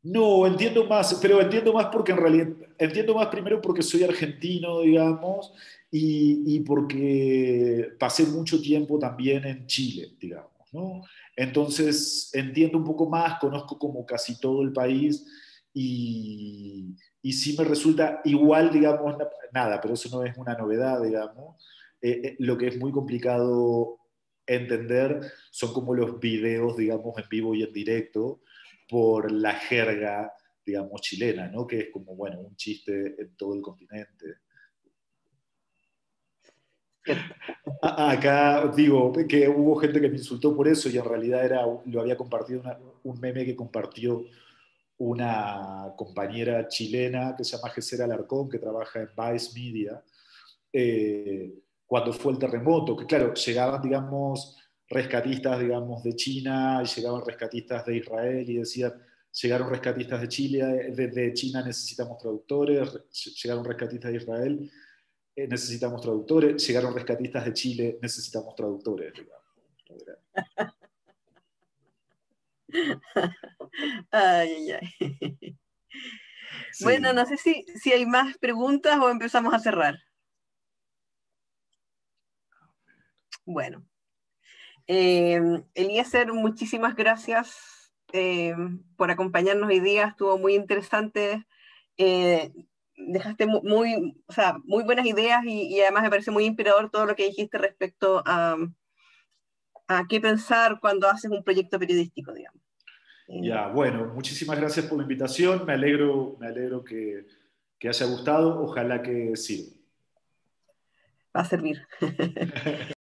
No, entiendo más, pero entiendo más porque en realidad, entiendo más primero porque soy argentino, digamos, y porque pasé mucho tiempo también en Chile, digamos, ¿no? Entonces entiendo un poco más, conozco como casi todo el país y sí me resulta igual, digamos, nada, pero eso no es una novedad, digamos. Lo que es muy complicado entender son como los videos, digamos, en vivo y en directo por la jerga, digamos, chilena, ¿no? Que es como, bueno, un chiste en todo el continente. Cierto. Acá digo que hubo gente que me insultó por eso y en realidad lo había compartido un meme que compartió una compañera chilena que se llama Gesera Alarcón, que trabaja en Vice Media, cuando fue el terremoto, que claro, llegaban, digamos, rescatistas, digamos, de China, y llegaban rescatistas de Israel y decían, llegaron rescatistas de Chile, de China necesitamos traductores, llegaron rescatistas de Israel, necesitamos traductores, llegaron rescatistas de Chile, necesitamos traductores, digamos. Ay, ay, ay. Bueno, Sí. no sé si hay más preguntas o empezamos a cerrar. Bueno, Eliezer, muchísimas gracias por acompañarnos hoy día. Estuvo muy interesante. Eh, Dejaste o sea, muy buenas ideas y además me parece muy inspirador todo lo que dijiste respecto a qué pensar cuando haces un proyecto periodístico, digamos. Ya, bueno, muchísimas gracias por la invitación, me alegro que haya gustado, ojalá que sirva. Va a servir.